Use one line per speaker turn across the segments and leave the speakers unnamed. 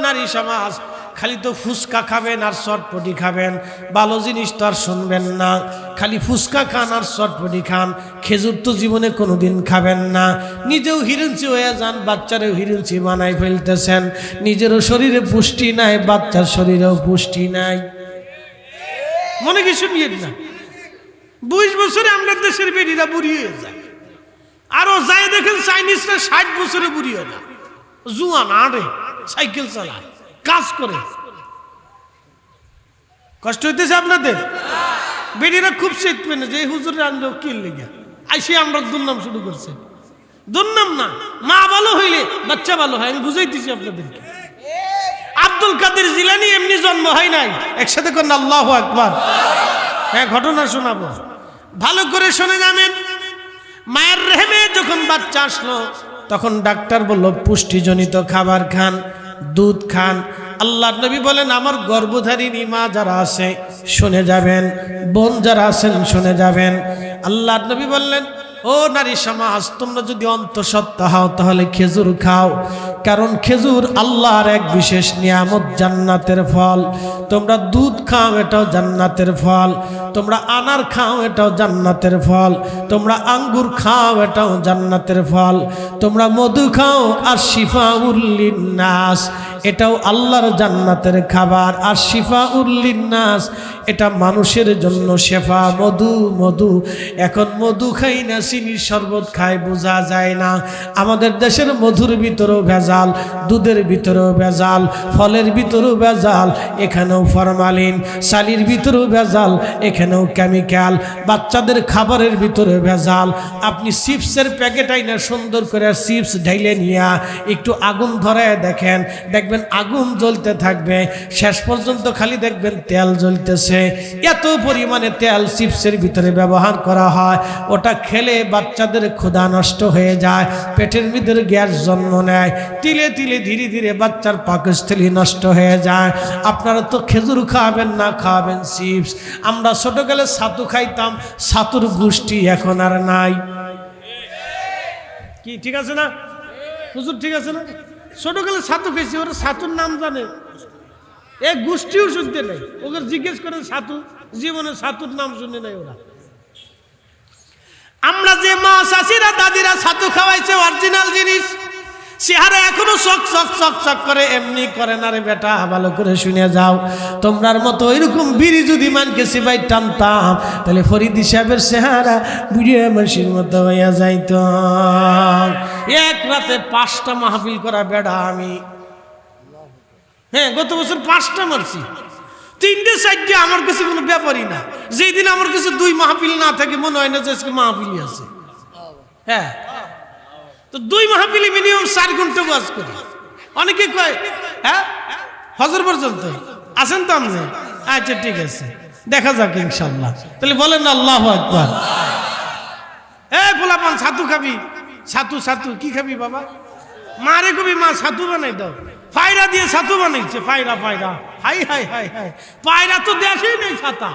নারী সমাজ, খালি তো ফুচকা খাবেন আর চটপটি খাবেন, ভালো জিনিস তো আর শুনবেন না। খালি ফুচকা খান আর চটপটি খান, খেজুর তো জীবনে কোনোদিন খাবেন না। নিজেও হিরুঞ্চি হয়ে যান, বাচ্চারেও হিরুঞ্চি বানাই ফেলতেছেন। নিজেরও শরীরে পুষ্টি নাই, বাচ্চার শরীরেও পুষ্টি নাই। মনে কিছু নিয়ে না, 20 বছরে আমরা দেশের বেরিরা বুড়ি হয়ে যায়। আরো যাই দেখেন চাইনিজরা 60 বছরে বুড়ি হয় না, জুয়ান আড়ে সাইকেল চালায়, কাজ করে। কষ্ট হইতেছে আপনাদের? বেরিরা খুব শিখবে না যে হুজুরে আনলো কি লেগে আইসে আমরা দুর্নাম শুরু করছে। দুর্নাম না, মা ভালো হইলে বাচ্চা ভালো হয়। আমি বুঝাইতেছি আপনাদেরকে। আব্দুল কাদের জিলানী এমনি জন্ম হয় নাই। একসাথে করেন আল্লাহু আকবার। হ্যাঁ, ঘটনা শোনাবো, ভালো করে শুনে যাবেন। মায়ের রেহেমে যখন বাচ্চা আসলো, তখন ডাক্তার বলল পুষ্টিজনিত খাবার খান, দুধ খান। আল্লাহর নবী বলেন আমার গর্ভধারিণী মা যারা আছে শুনে যাবেন, বোন যারা আছেন শুনে যাবেন। আল্লাহর নবী বললেন ও নারী সমাজ, তোমরা যদি অন্তঃসত্ত্বা হও তাহলে খেজুর খাও, কারণ খেজুর আল্লাহর এক বিশেষ নিয়ামত, জান্নাতের ফল। তোমরা দুধ খাও, এটাও জান্নাতের ফল। তোমরা আনার খাও, এটাও জান্নাতের ফল। তোমরা আঙ্গুর খাও, এটাও জান্নাতের ফল। তোমরা মধু খাও, আর শিফাউল লিন্নাস, এটাও আল্লাহর জান্নাতের খাবার। আর শিফাউল লিন্নাস, এটা মানুষের জন্য শেফা। মধু মধু এখন মধু খাই না, চিনির শরবত খাই, বোঝা যায় না। আমাদের দেশের মধুর ভিতরেও ভেজাল, দুধের ভিতরেও ভেজাল, ফলের ভিতরেও ভেজাল, এখানেও ফরমালিন। শালির ভিতরেও ভেজাল, এখানেও কেমিক্যাল। বাচ্চাদের খাবারের ভিতরে ভেজাল। আপনি চিপসের প্যাকেট আইনা সুন্দর করে চিপস ঢাইলে নিয়া একটু আগুন ধরায় দেখেন, দেখবেন আগুন জ্বলতে থাকবে, শেষ পর্যন্ত খালি দেখবেন তেল জ্বলতেছে। এত পরিমাণে তেল চিপসের ভিতরে ব্যবহার করা হয়, ওটা খেলে বাচ্চাদের ক্ষুধা নষ্ট হয়ে যায়, পেটের ভিতরে গ্যাস জন্ম নেয়, তিলে তিলে ধীরে ধীরে বাচ্চার পাকস্থলী নষ্ট হয়ে যায়। আপনারা তো খেজুর খাবেন না, খাবেন চিপস। আমরা ছোটকালে ছাতু খাইতাম, ছাতুর গোষ্ঠী এখন আর নাই। কি ঠিক আছে না হুজুর? ঠিক আছে না? ছোটকালে ছাতু খাইছি, ওরা ছাতুর নাম জানে, এ গোষ্ঠীও শুনতে নেই। ওকে জিজ্ঞেস করেন ছাতু, জীবনে ছাতুর নাম শুনে নাই ওরা। আমরা যে মা চাষিরা দাদিরা ছাতু খাওয়াইছে অরিজিনাল জিনিস, চেহারা এখনো চক চক চক চক করে, এমনি করে না রে বেটা। ভালো করে শুনে যাও, তোমরার মতো এরকম বিড়ি যদি মানকে সিবাই টানতাম, তাহলে ফরিদি সাহেবের চেহারা বুড়িয়া মানুষের মতো হইয়া যাইত। এক রাতে 5টা মাহফিল করা বেড়া আমি। হ্যাঁ, গত বছর 5টা মারছি, 3টে 4টে আমার কাছে কোনো ব্যাপারই না। যেই দিন আমার কাছে 2 মাহফিল না থাকে, মনে হয় না যে আজকে মাহফিলই আছে। হ্যাঁ, তো 2 মাহফিলে মিনিমাম 4 ঘন্টা ওয়াজ করি। অনেকে কয় হ্যাঁ হজর পর্যন্ত আছেন তো আপনি? আচ্ছা ঠিক আছে, দেখা যাক ইনশাল্লাহ। তাহলে বলেন না আল্লাহু আকবার। পোলাপান ছাতু খাবি? ছাতু ছাতু কি খাবি বাবা? মারে কবি মা ছাতু বানাই দাও। পায়রা দিয়ে ছাতু বানাইছে, পায়রা পায়রা। হাই হাই হাই হাই, পায়রা তো দেশেই নেই ছাতা।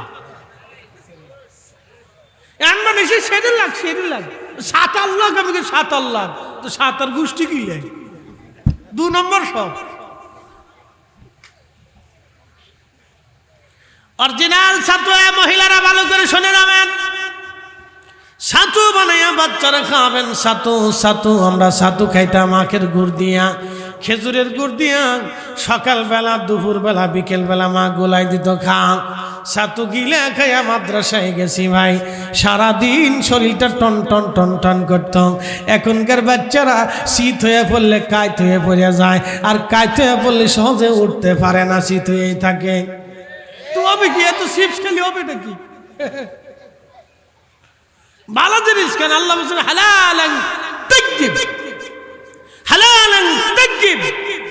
বানিয়েছে 7 লাখ 7 লাখ 7 লাখ। আমি 7 লাখ তো 7 গোষ্ঠী কি লাই 2 নম্বর সব। অরিজিনাল ছাতু মহিলারা ভালো করে শুনে যাবেন। ছাতু বানাইয়া বাচ্চারা খাবেন। ছাতু ছাতু আমরা ছাতু খাইতাম আখের গুড় দিয়া, খেজুরের গুড় দিয়া। সকালবেলা, দুপুরবেলা, বিকেলবেলা মা গোলাই দিত, খা। ছাতু গিলে খাইয়া মাদ্রাসায় গেছি ভাই, সারাদিন শরীরটা টন টন টন টন করত। এখনকার বাচ্চারা শীত হয়ে পড়লে কাইত হয়ে পড়ে যায়, আর কাইত হয়ে পড়লে সহজে উঠতে পারে না, শীত হয়েই থাকে। তো হবে কি? এত চিপস খেলে হবে নাকি? ভালো জিনিস কেন? আল্লাহ বলছেন হালালান তাইয়্যিব, হালালান তাইয়্যিব।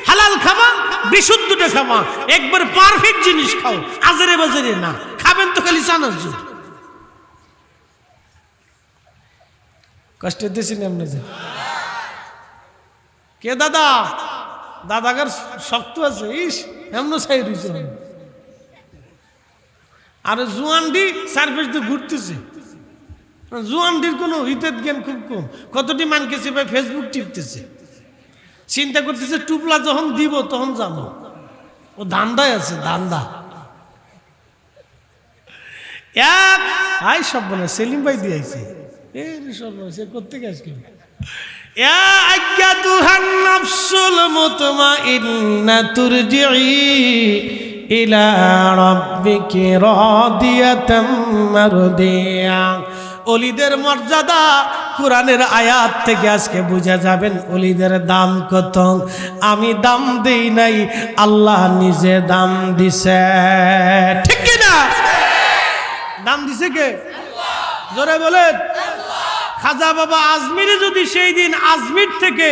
হালাল খাবা, বিশুদ্ধটা খাবা, একবার পারফেক্ট জিনিস খাও, আজরে বাজরে না। খাবেন তো খালি চানাচুর। কষ্ট দিয়েছেন আপনি? কে দাদা? দাদাগার শক্ত আছে, ইস এমন চাই রয়েছে। আর জুয়ানডি সার্ভিস দিয়ে ঘুরতেছে। জুয়ানডির কোনো হিতের জ্ঞান খুব কম। কতটি মানকেছে ভাই ফেসবুক টিপতেছে, চিন্তা করতেছে টুপলা যখন দিব তখন যাবো। ও ধান্দায় আছে, ধান্দা। সব বলে সেলিম ভাই দিয়েছে সব সে করতে গেছে। ইয়া আইয়াতুহান নাফসুল মুতমাইন্না তুরজিই ইলা রাব্বিকি রাদিয়াতাম মারদিয়া। ওলিদের মর্যাদা কোরআনের আয়াত থেকে আজকে বুঝা যাবেন ওলিদের দাম কত। আমি দাম দেই নাই, আল্লাহ নিজে দাম দিছে, ঠিক কি না? দাম দিছে কে? জোরে বলেন। খাজা বাবা আজমিরে যদি সেই দিন আজমির থেকে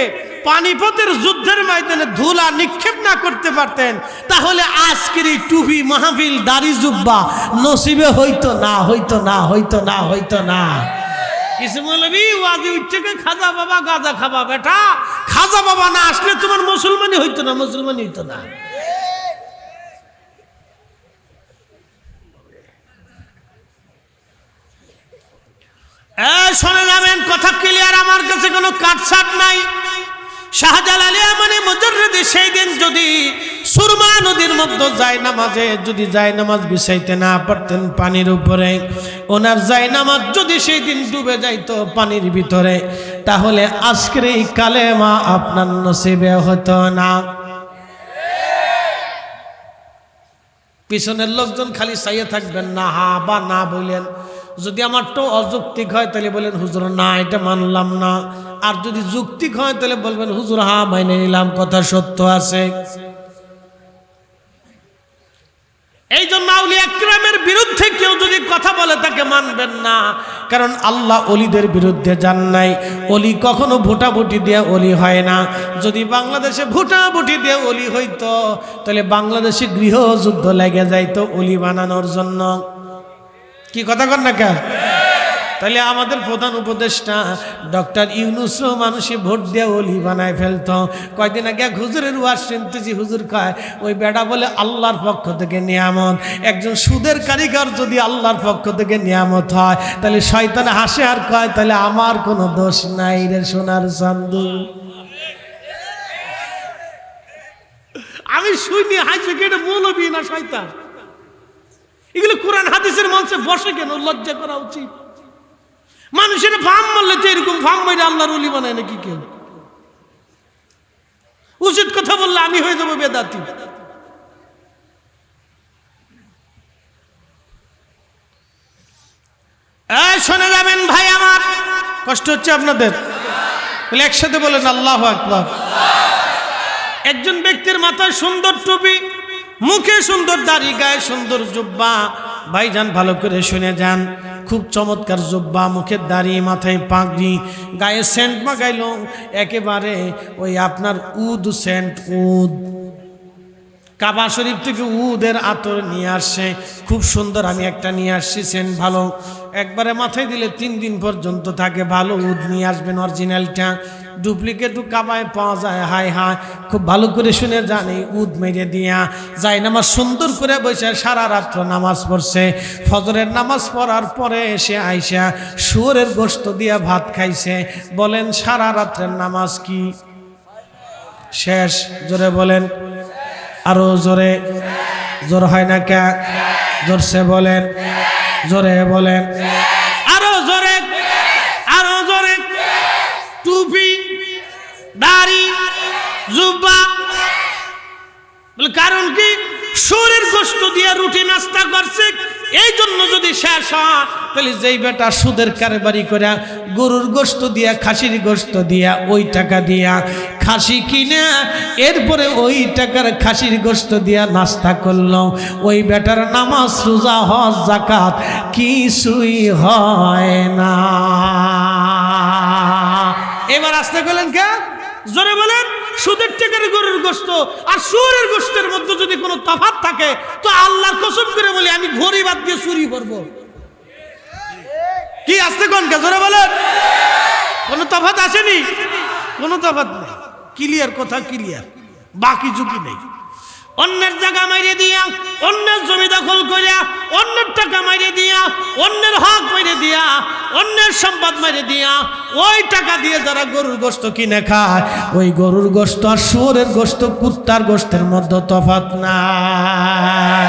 পানিপথের যুদ্ধের ময়দানে ধুলা নিক্ষেপ না করতে পারতেন, তাহলে আজকের এই টুপি মাহফিল দাড়ি জুব্বা নসিবে হইতো না, হইতো না, হইতো না, হইতো না। কিছু মৌলবী ওয়াজি উঠছে খাজা বাবা গাঁজা খাবা। বেটা, খাজা বাবা না আসলে তোমার মুসলমানই হইতো না, মুসলমানই হইতো না। শোনে যাবেন, কথা ক্লিয়ার, আমার কাছে কোনো কাটছাট নাই। শাহজালালী মানে মুজাররিদে সেই দিন যদি সুরমা নদীর মধ্যে জায়নামাজে যদি জায়নামাজ বিছাইতে না পারতেন পানির উপরে, ওনার জায়নামাজ যদি সেই দিন ডুবে যাইতো পানির ভিতরে, তাহলে আজকের এই কালেমা আপনার নসিবে হতো না। পিছনের লোকজন খালি চাইয়ে থাকবেন না, হা বা না বলেন। যদি আমার তো অযৌক্তিক হয় তাহলে বলেন হুজুর না এটা মানলাম না, আর যদি যৌক্তিক হয় তাহলে বলবেন হুজুর হ্যাঁ মাইনে নিলাম, কথা সত্য আছে। এই জন্য আউলিয়া কিরামের বিরুদ্ধে কেউ যদি কথা বলে তাকে মানবেন না, কারণ আল্লাহ অলিদের বিরুদ্ধে যান নাই। অলি কখনো ভোটাভুটি দিয়ে অলি হয় না। যদি বাংলাদেশে ভোটাভুটি দিয়ে অলি হইতো তাহলে বাংলাদেশে গৃহযুদ্ধ লেগে যাইতো অলি বানানোর জন্য। কি কথা কর না কেন? তাহলে আমাদের প্রধান উপদেষ্টা ডক্টর ইউনূসও মানুষে ভোট দিয়ে অলি বানায় ফেলতো। কয়দিন আগে হুজুরের ওয়াজ শুনতেছি, হুজুর কয় ওই বেটা বলে আল্লাহর পক্ষ থেকে নিয়ামত। একজন সুদের কারিগর যদি আল্লাহর পক্ষ থেকে নিয়ামত হয় তাহলে শয়তানে হাসে আর কয় তাহলে আমার কোনো দোষ নাই রে সোনার চান্দু। আমি শুনি হাসি কেটে মৌলবি না শয়তান। এগুলো কোরআন হাদিসের মঞ্চে বসে কেন? লজ্জা করা উচিত। মানুষের ফার্ম মারলে তো এরকম ফার্ম মাইরে আল্লাহর ওলি বানায় নাকি কেউ? উচিত কথা বললে আমি হয়ে যাবো বেদাতি। শোনা যাবেন ভাই আমার, কষ্ট হচ্ছে আপনাদের? বলে একসাথে বলেন আল্লাহু আকবার। একজন ব্যক্তির মাথায় সুন্দর টুপি, মুখে সুন্দর দাড়ি, গায়ে সুন্দর জুব্বা। ভাইজান ভালো করে শুনে যান, খুব চমৎকার জুব্বা, মুখের দাড়ি, মাথায় পাগড়ি, গায়ে সেন্ট মাগাইল একেবারে ওই আপনার উদ সেন্ট, উদ কাবা শরীফ থেকে উদের আতর নিয়ে আসছে, খুব সুন্দর। আমি একটা নিয়ে আসছি সেন্ট, ভালো, একবারে মাথায় দিলে 3 দিন পর্যন্ত থাকে। ভালো উদ নিয়ে আসবেন, অরিজিনালটা। ডুপ্লিকেটও কাবায় পাওয়া যায়। হায় হায়, খুব ভালো করে শুনে যান। এই উদ মেরে দিয়া যায় নামাজ সুন্দর করে বসে সারা রাত্র নামাজ পড়ছে। ফজরের নামাজ পড়ার পরে এসে আইসা শুয়োরের গোশত দিয়া ভাত খাইছে। বলেন সারা রাত্রের নামাজ কি শেষ? জোরে বলেন, আরো জোরে। জোর হয় না কে? জোরসে বলেন, জোরে বলেন, আরো জোরে, আরো জোরে। টুপি, দাড়ি, জুব্বা, কারণ কি? শুয়োরের গোশত দিয়ে রুটি নাস্তা করছে। এই জন্য যদি শেষ হয় তাহলে যেই বেটা সুদের কারবারি করে গরুর গোশত দিয়া, খাসির গোশত দিয়া, ওই টাকা দিয়া খাসি কিনে এরপরে ওই টাকার খাসির গোশত দিয়া নাস্তা করলো, ওই বেটার নামাজ, রোজা, হজ, যাকাত কিছুই হয় না। এবার আসতে গেলেন কে? জোরে বলেন। সুদের টাকার গরুর গোশত আর শুয়োরের গোশতের মধ্যে যদি কোনো তফাৎ থাকে তো আল্লাহর কসম করে বলি আমি ঘড়ি বাদ দিয়ে চুরি করবো। কি আসতে কোন কে? জোরে বলেন। কোনো তফাৎ আসেনি? কোনো তফাৎ নেই। ক্লিয়ার কথা, ক্লিয়ার, বাকি ঝুঁকি নেই। অন্যের জায়গা মাইরে দিয়া, অন্যের জমি দখল করিয়া, অন্যের টাকা মাইরে দিয়া, অন্যের হক মাইরে দিয়া, অন্যের সম্পদ মাইরে দিয়া, ওই টাকা দিয়ে যারা গরুর গোশত কিনে খায়, ওই গরুর গোশত আর শুয়োরের গোশত, কুত্তার গোশতের মধ্যে তফাৎ নাই।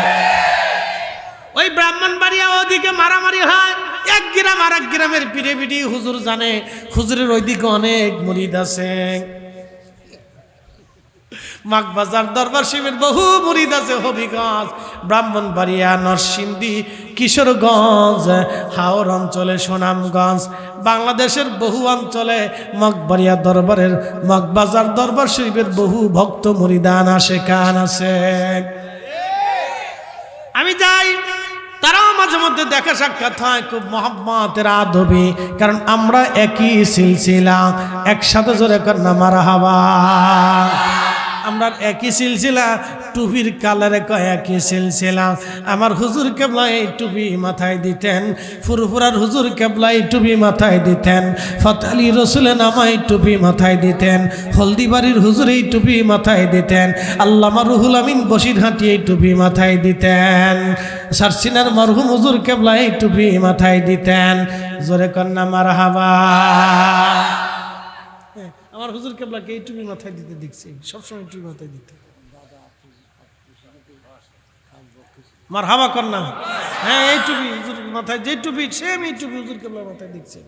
ওই ব্রাহ্মণবাড়িয়া ওদিকে মারামারি হয়, এক গ্রাম আর এক গ্রামের পিড়ে পিড়ি হুজুর জানে, হুজুরের ওইদিকে অনেক মুরিদ আছে। মাগবাজার দরবার শিবের বহু মুরিদ আছে, হবিগঞ্জ, ব্রাহ্মণবাড়িয়া, নরসিংদী, কিশোরগঞ্জ, হাওর অঞ্চলে, সুনামগঞ্জ, বাংলাদেশের বহু অঞ্চলে মগবাড়িয়া দরবারের, মগবাজার দরবার শরীফের বহু ভক্ত মুরিদান আশেকান আছে। আমি যাই, তারাও মাঝে মধ্যে দেখা সাক্ষাৎ হয়, খুব মহব্বতের আদবি, কারণ আমরা একই সিলসিলা। একসাথে জোরে কন্যা মারহাবা। আমরা একই সিলসিলা, টুপির কালারে একই সিলসিলা। আমার হুজুর কেবলা এই টুপি মাথায় দিতেন, ফুরফুরার হুজুর কেবলা এই টুপি মাথায় দিতেন, ফতালি রসুলের নামাই টুপি মাথায় দিতেন, হলদিবাড়ির হুজুর এই টুপি মাথায় দিতেন, আল্লামা রুহুল আমিন বসিরহাটি এই টুপি মাথায় দিতেন, সারসিনার মরহুম হুজুর কেবলা এই টুপি মাথায় দিতেন। জোরে কন্যা মারহাবা। আমার হুজুর কেবলাকে এই টুপি মাথায় দিতে দেখছি, সবসময় টুপি মাথায় দিতে। মারহাবা কন্যা। হ্যাঁ, এই টুপি হুজুর মাথায়, যে টুপি সেম এই টুপি হুজুর কেবলা মাথায় দেখছেন,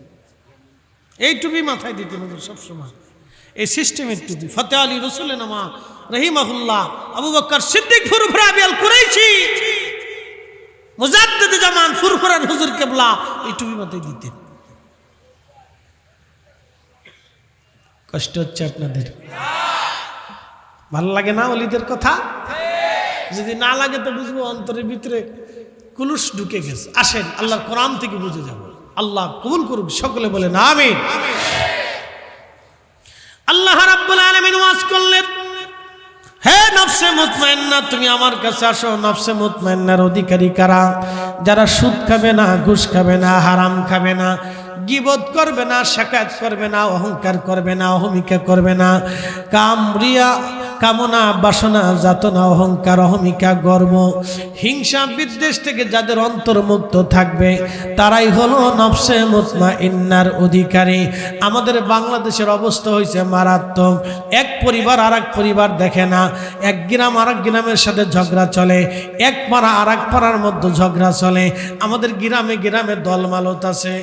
এই টুপি মাথায় দিতেন হুজুর সবসময়। এই সিস্টেমের টুপি। ফতে আলী রসুলের নামা রহিমাহুল্লাহ, আবু বকর সিদ্দিক ফুরফুরা আল কুরাইশি, মুজাদ্দিদ জামান ফুরফুরার হুজুর কেবলা এই টুপি মাথায় দিতেন। কষ্ট হচ্ছে আপনাদের? ভালো লাগে না ওলিদের কথা? যদি না লাগে তো বুঝবো অন্তরের ভিতরে কুলুস ঢুকে গেছে। আসেন আল্লাহর কোরআন থেকে বুঝে যাব। আল্লাহ কবুল করুক, সকলে বলেন আমিন। আল্লাহ রাব্বুল আলামিন ওয়াজ করলেন, হে নফসে মুতমাইন্না, তুমি আমার কাছে আসো। নফসে মুতমাইন্নার অধিকারী কারা? যারা সুদ খাবে না, ঘুষ খাবে না, হারাম খাবে না, গীবত করবে না, শাকাত করবে না, অহংকার করবে না, অহমিকা করবে না, কাম, রিয়া, কামনা, বাসনা, যাতনা, অহংকার, অহমিকা, গর্ব, হিংসা, বিদ্বেষ থেকে যাদের অন্তর্মুক্ত থাকবে, তারাই হলো নফসে মুতমাইন্নার অধিকারী। আমাদের বাংলাদেশের অবস্থা হয়েছে মারাত্মক। এক পরিবার আর এক পরিবার দেখে না, এক গ্রাম আর এক গ্রামের সাথে ঝগড়া চলে, এক পাড়া আর এক পাড়ার মধ্যে ঝগড়া চলে। আমাদের গ্রামে গ্রামে দলমালত আছে।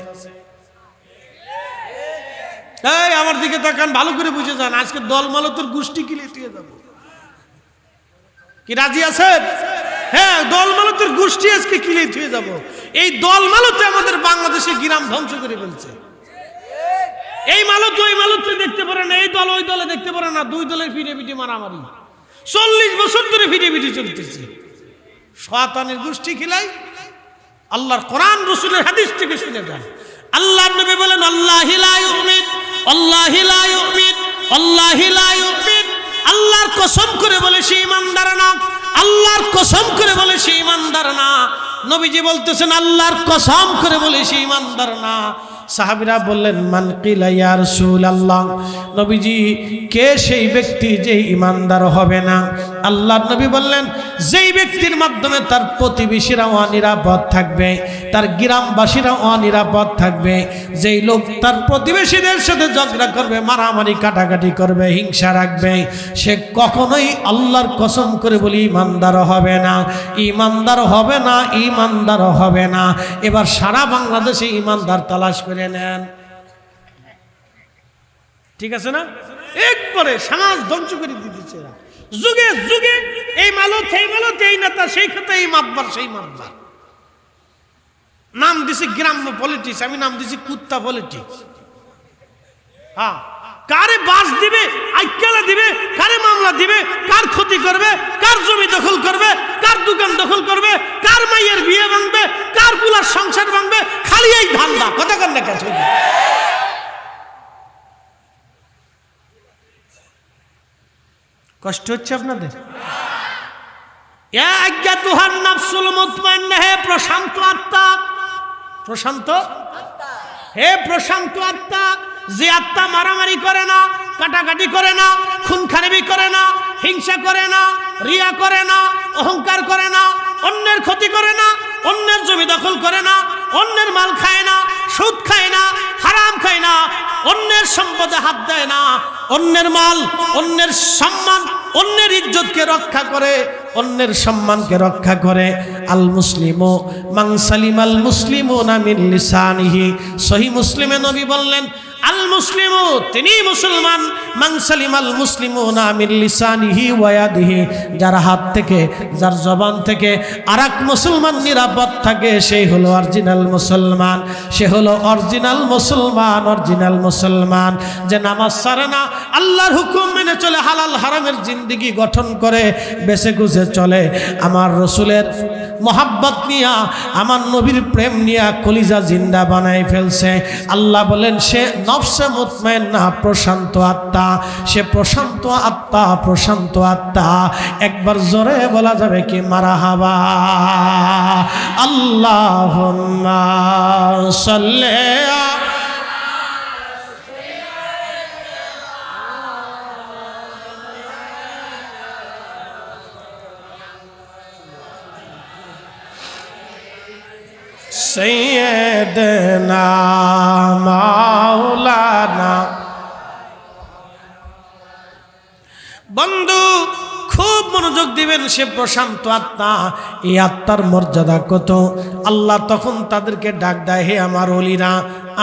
এই আমার দিকে তাকান, ভালো করে বুঝে যান, আজকে দলমালতের গোষ্ঠী কিলে দিয়ে যাব। কি রাজি আছেন? হ্যাঁ, দলমালতের গোষ্ঠী আজকে কিলে দিয়ে যাব। এই দলমালতে আমাদের বাংলাদেশে গ্রাম ধ্বংস করে ফেলছে। এই মালত ওই মালতকে দেখতে পারে না, এই দল ওই দলে দেখতে পারে না, দুই দলের ফিরে ফিরে মারামারি 40 বছর ধরে ফিরে ফিরে চলতেছে। শয়তানের গোষ্ঠী খিলাই। আল্লাহর কোরআন রাসূলের হাদিস থেকে শুনে যান। আল্লাহর নবী বলেন, আল্লাহি লা ইউমিন, আল্লাহি লা ইউমিন, আল্লাহি লা ইউমিন। আল্লাহর কসম করে বলে সে ঈমানদার না, আল্লাহর কসম করে বলে সে ঈমানদার না। নবীজি বলতেছেন আল্লাহর কসম করে বলে সে ঈমানদার না। সাহাবীরা বললেন, মান কিলা ইয়া রাসূলুল্লাহ, নবীজি কে সেই ব্যক্তি যে ঈমানদার হবে না? আল্লাহর নবী বললেন, যেই ব্যক্তির মাধ্যমে তার প্রতিবেশীরা অনিরাপদ থাকবে, তার গ্রামবাসীরা অনিরাপদ থাকবে, যেই লোক তার প্রতিবেশীদের সাথে ঝগড়া করবে, মারামারি কাটাকাটি করবে, হিংসা রাখবে, সে কখনোই আল্লাহর কসম করে বলি ঈমানদার হবে না, ঈমানদার হবে না, ঈমানদার হবে না। এবার সারা বাংলাদেশে ঈমানদার তালাশ করে নেন, ঠিক আছে না? একবারে সমাজ ধ্বংস করে দিতেছে। যুগে যুগে এই মালত, এই মালত, এই নেতা, সেই কথা, এই মাতবার, সেই মাতবার। নাম দিছি গ্রাম্য পলিটিক্স, আমি নাম দিছি কুত্তা পলিটিক্স। হ্যাঁ, কারে বাস দিবে, আইকালা দিবে, কারে মামলা দিবে, কার ক্ষতি করবে, কার জমি দখল করবে, কার দোকান দখল করবে, কার মাইয়ের বিয়ে ভাঙবে, কার পুলার সংসার ভাঙবে, খালি এই ধান্দা। কথা কন না কাছে। কষ্ট হচ্ছে আপনাদের? হে প্রশান্ত আত্মা, প্রশান্ত, হে প্রশান্ত আত্মা, যে আত্মা মারামারি করে না, কাটাকাটি করে না, খুন খারাপি করে না, হিংসা করে না, রিয়া করে না, অহংকার করে না, অন্যের ক্ষতি করে না, অন্যের জমি দখল করে না, অন্যের মাল খায় না, সুদ খায় না, হারাম খায় না, অন্যের সম্পদে হাত দেয় না, অন্যের মাল, অন্যের সম্মান, অন্যের ইজ্জতকে রক্ষা করে, অন্যের সম্মানকে রক্ষা করে। আল মুসলিমু মান সালিমাল মুসলিমুনা মিন লিসানিহি। সহিহ মুসলিমে নবী বললেন, আল মুসলিমু তিনি মুসলমান, মান সালিমাল মুসলিমুনা মিন লিসানিহি ওয়া ইয়াদিহি, যার হাত থেকে, যার জবান থেকে আরেক মুসলমান নিরাপদ থাকে, সেই হলো অরিজিনাল মুসলমান। সে হলো অরিজিনাল মুসলমান, অরিজিনাল মুসলমান যে নামাজ ছাড়ে না, আল্লাহর হুকুম মেনে চলে, হালাল হারামের জিন্দেগি গঠন করে, বেঁচে গুছে চলে, আমার রসুলের মোহাব্বত নিয়া, আমার নবীর প্রেম নিয়া কলিজা জিন্দা বানাই ফেলছে। আল্লাহ বলেন সে নফসে মুতমাইন্না, প্রশান্ত আত্মা, সে প্রশান্ত আত্মা, প্রশান্ত আত্মা। একবার জোরে বলা যাবে কি মারহাবা। আল্লাহুম্মা সাল্লি সৈয়দনা মাওলানা। বন্ধু খুব মনোযোগ দিবেন, সে প্রশান্ত আত্মা। এই আত্মার মর্যাদা কত! আল্লাহ তখন তাদেরকে ডাক দেয়, হে আমার ওলিরা,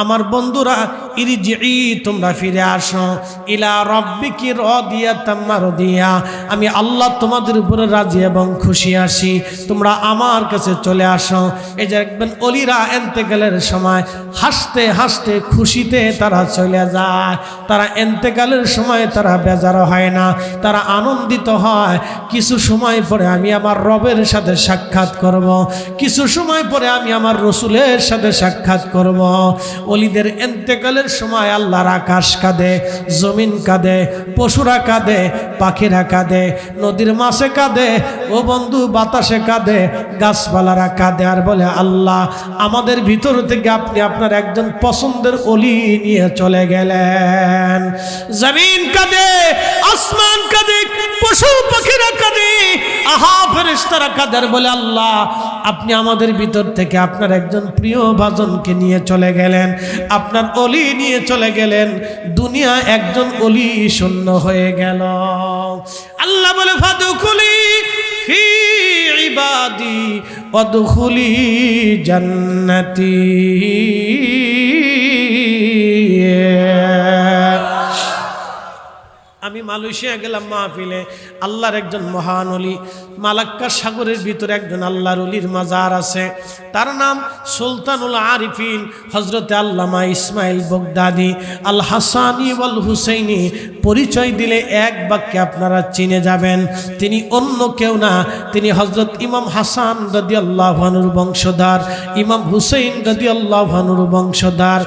আমার বন্ধুরা, ইরজিই, তোমরা ফিরে আসো, ইলা রাব্বিকি রাদিয়াতাম মারদিয়া, আমি আল্লাহ তোমাদের উপরে রাজি এবং খুশি আছি, তোমরা আমার কাছে চলে আসো। এই যে দেখবেন ওলিরা ইন্তেকালের সময় হাসতে হাসতে খুশিতে তারা চলে যায়। তারা ইন্তেকালের সময় তারা বেজার হয় না, তারা আনন্দিত হয়। কিছু সময় পরে আমি আমার রবের সাথে সাক্ষাৎ করব, কিছু সময় পরে আমি আমার রসুলের সাথে সাক্ষাৎ করব। ওলিদের ইন্তেকালের সময় আল্লাহর আকাশ কাঁদে, জমিন কাঁদে, পশুরা কাঁদে, পাখিরা কাঁদে, নদীর মাছে কাঁদে, ও বন্ধু বাতাসে কাঁদে, গাছপালারা কাঁদে, আর বলে আল্লাহ আমাদের ভিতর থেকে আপনি আপনার একজন পছন্দের ওলি নিয়ে চলে গেলেন। জমিন কাঁদে, আসমান কাঁদে, পশু পাখিরা কাঁদে, আহা ফেরেশতারা কাঁদে, আর বলে আল্লাহ আপনি আমাদের ভিতর থেকে আপনার একজন প্রিয় ভাজনকে নিয়ে চলে গেলেন, আপনার অলি নিয়ে চলে গেলেন। দুনিয়া একজন অলি শূন্য হয়ে গেল। আল্লাহ বলে ফাদখুলি ফি ইবাদি ওয়াদখুলি জান্নাতি। আমি মালয়েশিয়া গেলাম মাহফিলে, আল্লাহর একজন মহান ওলি, মালাক্কা সাগরের ভিতরে একজন আল্লাহর ওলির মাজার আছে, তার নাম সুলতানুল আরিফিন হযরতে আল্লামা ইসমাইল বগদাদি আল হাসানি ওয়াল হুসাইনি। পরিচয় দিলে এক বাক্যে আপনারা চিনে যাবেন, তিনি অন্য কেউ না, তিনি হযরত ইমাম হাসান রাদিয়াল্লাহু আনহুর বংশধর, ইমাম হুসাইন রাদিয়াল্লাহু আনহুর বংশধর।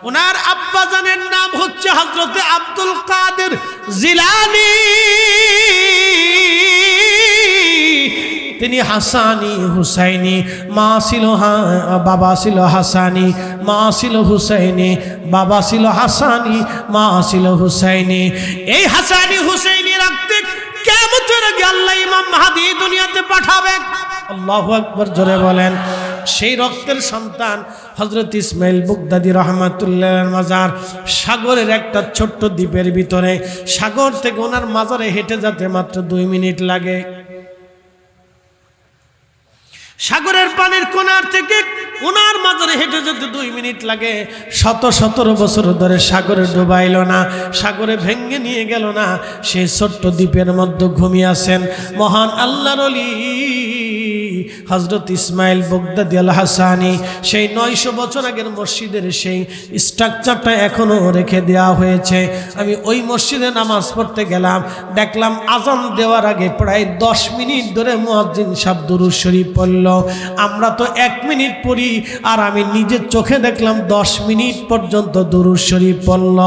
ওনার আব্বাজানের নাম হচ্ছে হযরতে আব্দুল কাদের জিলানী। তিনি হাসানি হুসাইনি, মা ছিল বাবা ছিল হাসানি, মা ছিল হুসাইনি, বাবা ছিল হাসানি, মা ছিল হুসাইনি। এই হাসানি হুসাইনি রাখতে কিয়ামতের আগে আল্লাহ ইমাম মাহদী দুনিয়াতে পাঠাবে। আল্লাহু আকবার, জোরে বলেন। সেই রক্তের সন্তান হযরত ইসমাইল বগদাদি রহমাতুল্লাহর মাজার সাগরের একটা ছোট্ট দ্বীপের ভিতরে। সাগর থেকে ওনার মাজারে হেঁটে যেতে মাত্র 2 মিনিট লাগে। সাগরের পানির কোনার থেকে ওনার মাজারে হেঁটে যেতে 2 মিনিট লাগে। 17 বছর ধরে সাগরে ডুবাইল না, সাগরে ভেঙ্গে নিয়ে গেল না। সেই ছোট্ট দ্বীপের মধ্যে ঘুমিয়ে আছেন মহান আল্লাহর ওলি হযরত ইসমাইল বগদাদি আল হাসানি। সেই 900 বছর আগের মসজিদের সেই স্ট্রাকচারটা এখনো রেখে দেওয়া হয়েছে। আমি ওই মসজিদে নামাজ পড়তে গেলাম, দেখলাম আজান দেওয়ার আগে প্রায় 10 মিনিট ধরে মুয়াজ্জিন সাহেব দুরূদ শরীফ পড়ল। আমরা তো 1 মিনিট পড়ি, আর আমি নিজের চোখে দেখলাম 10 মিনিট পর্যন্ত দুরূদ শরীফ পড়ল।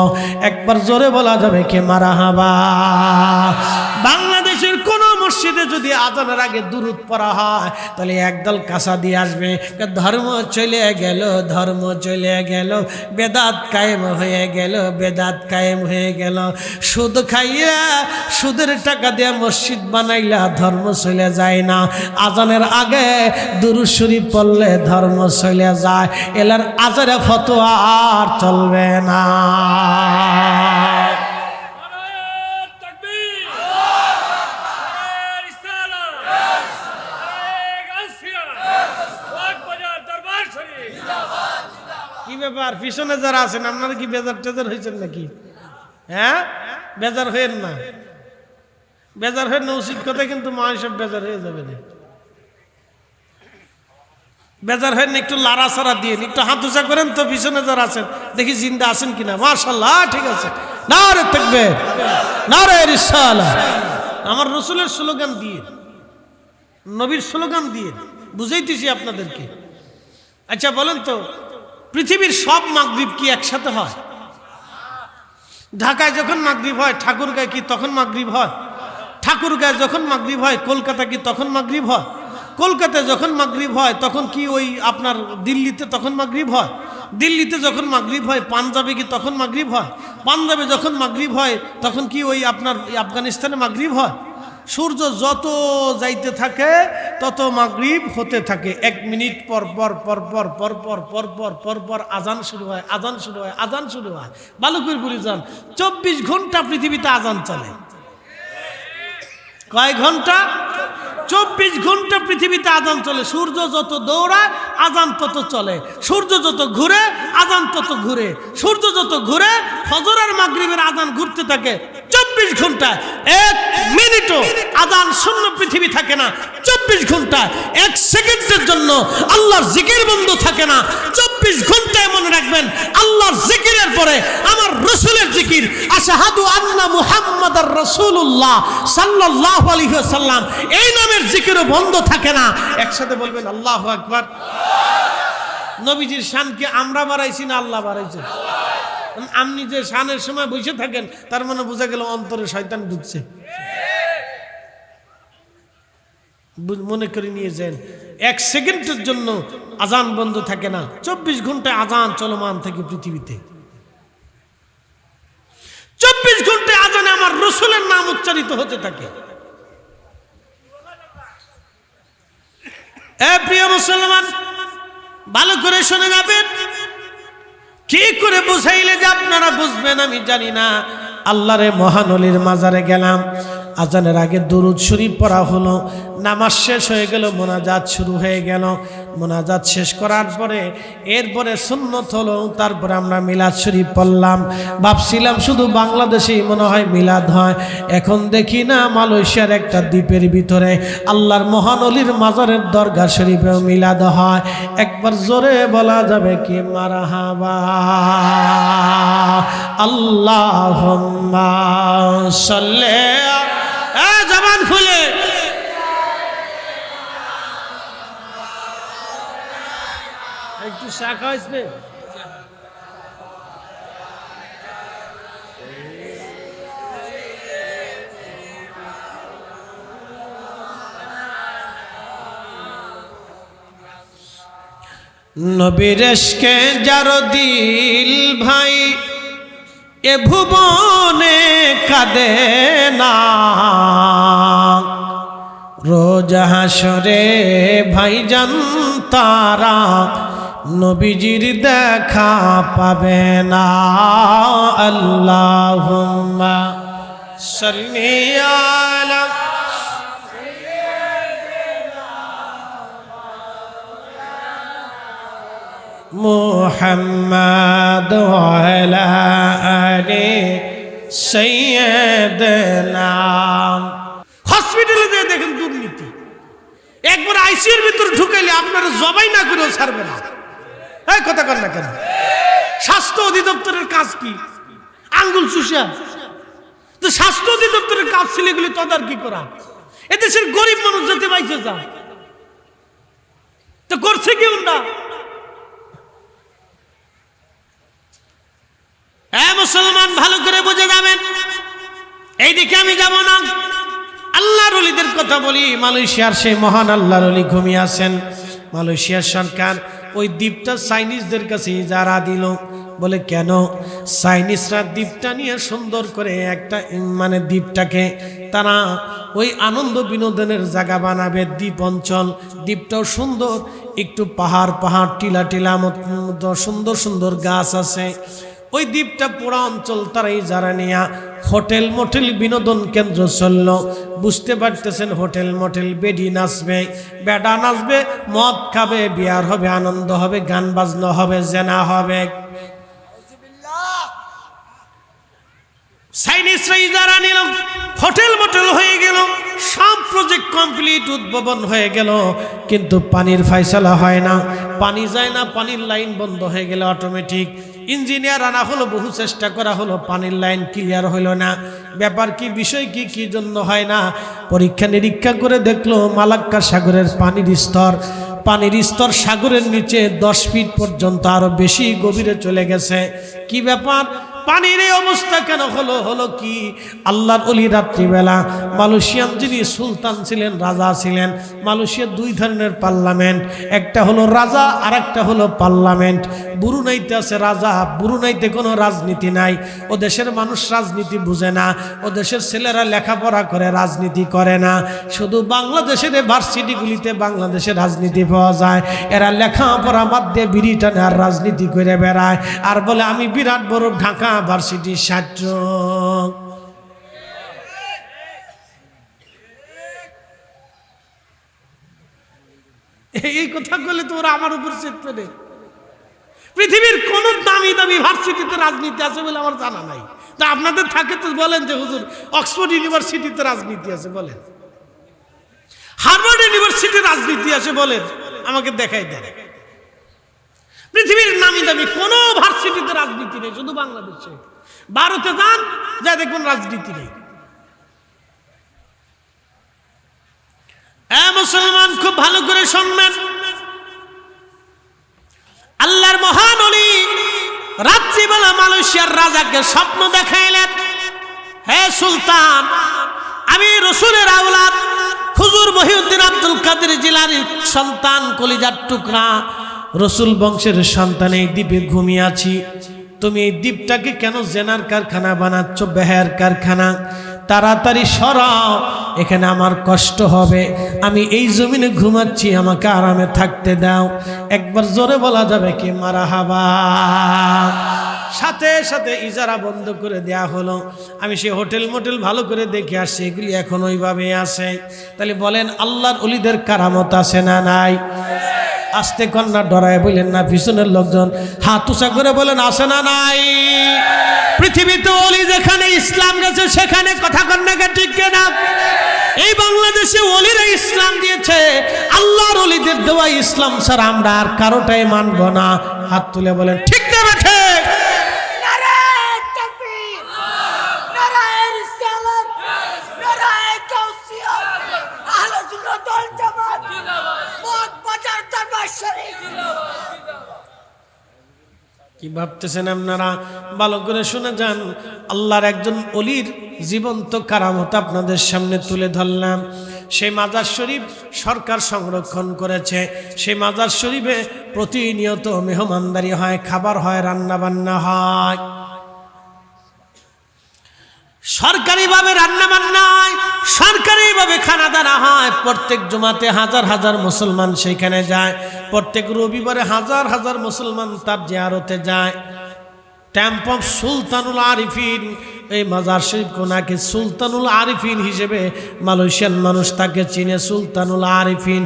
একবার জোরে বলা যাবে কে মারহাবা। বাংলাদেশের কোন মসজিদে যদি আজানের আগে দুরূদ পড়া হয় তাহলে একদল কাঁসা দিয়ে আসবে, ধর্ম চলে গেল, ধর্ম চলে গেল, বেদাত কায়েম হয়ে গেল, বেদাত কায়েম হয়ে গেল। সুদ খাইয়া সুদের টাকা দিয়ে মসজিদ বানাইলা ধর্ম চলে যায় না, আজানের আগে দুরূদ শরীফ পড়লে ধর্ম চলে যায়। এলার আজারে ফতোয়া আর চলবে না। কি ব্যাপার পিছনে যারা আছেন আপনারা কি বেজার টেজার হয়েছেন নাকি? হ্যাঁ, বেজার হয়েন না, বেজার হয়ে না উচিত কথা, কিন্তু মা সব বেজার হয়ে যাবে না। বেজার হয়ে না, একটু লাড়াছাড়া দিয়ে একটু হাত উঁচা করেন তো পিছনে যারা আছেন, দেখি জিন্দা আছেন কিনা। মাশাআল্লাহ, ঠিক আছে। নারে তাকবীর, নারে রিসালাহ। আমার রসুলের স্লোগান দিয়ে, নবীর স্লোগান দিয়ে বুঝাইতেছি আপনাদেরকে। আচ্ছা বলেন তো, পৃথিবীর সব মাগরিব কি একসাথে হয়? ঢাকায় যখন মাগরিব হয় ঠাকুরগাঁয় কি তখন মাগরিব হয়? ঠাকুরগাঁয় যখন মাগরিব হয় কলকাতা কি তখন মাগরিব হয়? কলকাতায় যখন মাগরিব হয় তখন কি ওই আপনার দিল্লিতে তখন মাগরিব হয়? দিল্লিতে যখন মাগরিব হয় পাঞ্জাবে কি তখন মাগরিব হয়? পাঞ্জাবে যখন মাগরিব হয় তখন কি ওই আপনার আফগানিস্তানে মাগরিব হয়? সূর্য যত যাইতে থাকে তত মাগরিব হতে থাকে। 1 মিনিট পর পর পর পর পর পর পর পর পর পর আজান শুরু হয়, আজান শুরু হয়, আজান শুরু হয়। ভালো করে বলে যান, 24 ঘন্টা পৃথিবীতে আজান চলে। কয় ঘন্টা? 24 ঘন্টা পৃথিবীতে আজান চলে। সূর্য যত দৌড়ায় আজান তত চলে, সূর্য যত ঘুরে আজান তত ঘুরে, সূর্য যত ঘুরে ফজর আর মাগরিবের আজান ঘুরতে থাকে। 24 ঘন্টায় 1 মিনিটও আজান শূন্য পৃথিবী থাকে না। 24 ঘন্টায় 1 সেকেন্ডের জন্য আল্লাহর জিকির বন্ধ থাকে না। 24 ঘন্টায় মনে রাখবেন, আল্লাহর জিকিরের পরে আমার রাসূলের জিকির, আশহাদু আন্না মুহাম্মাদার রাসূলুল্লাহ সাল্লাল্লাহু আলাইহি ওয়াসাল্লাম, এই নামের জিকিরও বন্ধ থাকে না। একসাথে বলবেন আল্লাহু আকবার। নবীজির শান কি আমরা বাড়াইছি না আল্লাহ বাড়াইছে? আপনি যে শানের সময় বসে থাকেন তার মানে বোঝা গেল অন্তরে শয়তান ঢুকছে। মনে করে নিয়ে যান, 1 সেকেন্ডের জন্য আজান বন্ধ থাকে না। 24 ঘন্টায় আজান চলমান থাকে পৃথিবীতে। 24 ঘন্টায় আজানে আমার রাসূলের নাম উচ্চারিত হতে থাকে। প্রিয় মুসলমান, ভালো করে শুনে যাবেন। কি করে বুঝাইলে যে আপনারা বুঝবেন আমি জানি না। আল্লাহরে মহানলির মাজারে গেলাম, আজানের আগে দুরূদ শরীফ পড়া হলো, নামাজ শেষ হয়ে গেল, মোনাজাত শুরু হয়ে গেল। মোনাজাত শেষ করার পরে এরপরে সুন্নত হলো, তারপরে আমরা মিলাদ শরীফ পড়লাম। ভাবছিলাম শুধু বাংলাদেশেই মনে হয় মিলাদ হয়, এখন দেখি না মালয়েশিয়ার একটা দ্বীপের ভিতরে আল্লাহর মহানলির মাজারের দরগা শরীফেও মিলাদ হয়। একবার জোরে বলা যাবে কি মারহাবা, আল্লাহুম্মা সাল্লি। জবান খুলে একটু শাখা হয়েছে। নবীর ইশকে যার দিল ভাই এ ভুবনে কাঁদে না, রোজ হাসরে ভাইজান তারা নবীজির দেখা পাবে না। আল্লাহুম্মা সাল্লি আলা মুহাম্মাদ ওয়া আলা আলি সাইয়্যিদিনা। হসপিটালে যেয়ে দেখেন দুর্নীতি, একবার আইসিইউর ভিতর ঢুকাইলে আপনারা জবাই না করেও ছাড়বে না। এই কথা কর না কেন? স্বাস্থ্য অধিদপ্তরের কাজ কি? আঙ্গুল চুষা। তো স্বাস্থ্য অধিদপ্তরের কাজ ছিল এগুলি তদারকি করা। এদেশের গরিব মানুষ যাতে বাইচে যায়, তো করছে কি না? মুসলমান ভালো করে বুঝে যাবেন, এইদিকে আমি যাব না। আল্লাহর ওলিদের কথা বলি, মালয়েশিয়ার সেই মহান আল্লাহর ওলি ঘুমিয়ে আছেন। মালয়েশিয়ার সরকার ওই দ্বীপটা চাইনিজদের কাছে ইজারা দিল। বলে কেন? চাইনিজরা দ্বীপটা নিয়ে সুন্দর করে একটা মানে দ্বীপটাকে তারা ওই আনন্দ বিনোদনের জায়গা বানাবে, দ্বীপ অঞ্চল। দ্বীপটাও সুন্দর, একটু পাহাড় পাহাড় টিলা টিলা মতো সুন্দর সুন্দর গাছ আছে। ওই দ্বীপটা পুরা অঞ্চল তারা ইজারা নিয়ে হোটেল মোটেল বিনোদন কেন্দ্র চলল। বুঝতে পারতেছেন, হোটেল মোটেল বেডি নাচবে, বেডা নাচবে, মদ খাবে, বিয়ার হবে, আনন্দ হবে, গান বাজনা হবে, জেনা হবে। চাইনিজরা ইজারা নিল, হোটেল মোটেল হয়ে গেল, সব প্রজেক্ট কমপ্লিট, উদ্ভাবন হয়ে গেল, কিন্তু পানির ফয়সালা হয় না, পানি যায় না, পানির লাইন বন্ধ হয়ে গেল অটোমেটিক। ইঞ্জিনিয়ার আনা হলো, বহু চেষ্টা করা হলো, পানির লাইন ক্লিয়ার হইল না। ব্যাপার কি, বিষয় কি, কি জন্য হয় না? পরীক্ষা নিরীক্ষা করে দেখলো মালাক্কা সাগরের পানির স্তর সাগরের নিচে 10 ফিট পর্যন্ত আরো বেশি গভীরে চলে গেছে। কি ব্যাপার, পানির এই অবস্থা কেন হলো? হলো কি, আল্লাহর ওলি রাত্রিবেলা মালয়েশিয়ান যিনি সুলতান ছিলেন, রাজা ছিলেন। মালয়েশিয়ার 2 ধরনের পার্লামেন্ট, একটা হলো রাজা আর একটা হলো পার্লামেন্ট। ব্রুনাইতে আছে রাজা, ব্রুনাইতে কোনো রাজনীতি নাই, ও দেশের মানুষ রাজনীতি বুঝে না, ও দেশের ছেলেরা লেখাপড়া করে, রাজনীতি করে না। শুধু বাংলাদেশের ভার্সিটিগুলিতে বাংলাদেশের রাজনীতি পাওয়া যায়। এরা লেখাপড়া বাদ দিয়ে বিড়ি টানে আর রাজনীতি করে বেড়ায়, আর বলে আমি বিরাট বড় ঢাকা ভার্সিটির ছাত্র। এই কথা বলে তো ওরা আমার উপর চেপে নেই। পৃথিবীর কোন দামি দামি ভার্সিটিতে রাজনীতি আছে বলে আমার জানা নাই। তা আপনাদের থাকে তো বলেন যে হুজুর অক্সফোর্ড ইউনিভার্সিটিতে রাজনীতি আছে, বলেন। হার্ভার্ড ইউনিভার্সিটির রাজনীতি আছে, বলেন, আমাকে দেখাই দেন। পৃথিবীর নামি দামি কোন ভার্সিটিতে রাজনীতি নেই, শুধু বাংলাদেশে। ভারতে যান, যা দেখুন রাজনীতি নেই। মুসলমান খুব ভালো করে শুনবেন, আল্লাহর মহান ওলি রাত্রিবেলা মালয়েশিয়ার রাজাকে স্বপ্ন দেখাইলেন, হে সুলতান, আমি রসুলের আওলাদ হুজুর মহিউদ্দিন আব্দুল কাদের জিলানীর সন্তান, কলিজার টুকরা, রসুল বংশের সন্তান, এই দ্বীপে ঘুমিয়ে আছি। তুমি এই দ্বীপটাকে কেন জেনার কারখানা বানাচ্ছ, বেহার কারখানা? তাড়াতাড়ি সরাও, এখানে আমার কষ্ট হবে, আমি এই জমিনে ঘুমাচ্ছি, আমাকে আরামে থাকতে দাও। একবার জোরে বলা যাবে কি মারহাবা? সাথে সাথে ইজারা বন্ধ করে দেয়া হলো। আমি সেই হোটেল মোটেল ভালো করে দেখে আসছি, এগুলি এখন ওইভাবে আছে। তাহলে বলেন আল্লাহর ওলিদের কারামত আছে না নাই? আস্তে কন্যা ডরায় বললেন না, পিছনের লোকজন হাত উঁচা করে বলেন আছে না নাই? পৃথিবীতে ওলি যেখানে ইসলাম গেছে সেখানে কথা কন্যাকে ঠিক না। এই বাংলাদেশে ওলিরা ইসলাম দিয়েছে, আল্লাহর ওলিদের দেওয়া ইসলাম ছাড়া আমরা আর কারোটাই মানব না। হাত তুলে বলেন ঠিক না বেঠে? কি ভাবতেছেন আপনারা? ভালো করে শুনে যান। আল্লাহর একজন ওলির জীবন্ত কারামত আপনাদের সামনে তুলে ধরলাম। সেই মাজার শরীফ সরকার সংরক্ষণ করেছে। সেই মাজার শরীফে প্রতিনিয়ত মেহমানদারি হয়, খাবার হয়, রান্না বান্না হয়, সরকারিভাবে রান্না বান্না হয়, সরকারিভাবে খানা দানা হয়। প্রত্যেক জুমাতে হাজার হাজার মুসলমান সেখানে যায়, প্রত্যেক রবিবারে হাজার হাজার মুসলমান তার জিয়ারতে যায়। ট্যাম্প অফ সুলতানুল আরিফিন, এই মাজার শরীফ কোনাকে সুলতানুল আরিফিন হিসেবে মালয়েশিয়ান মানুষ তাকে চিনে। সুলতানুল আরিফিন,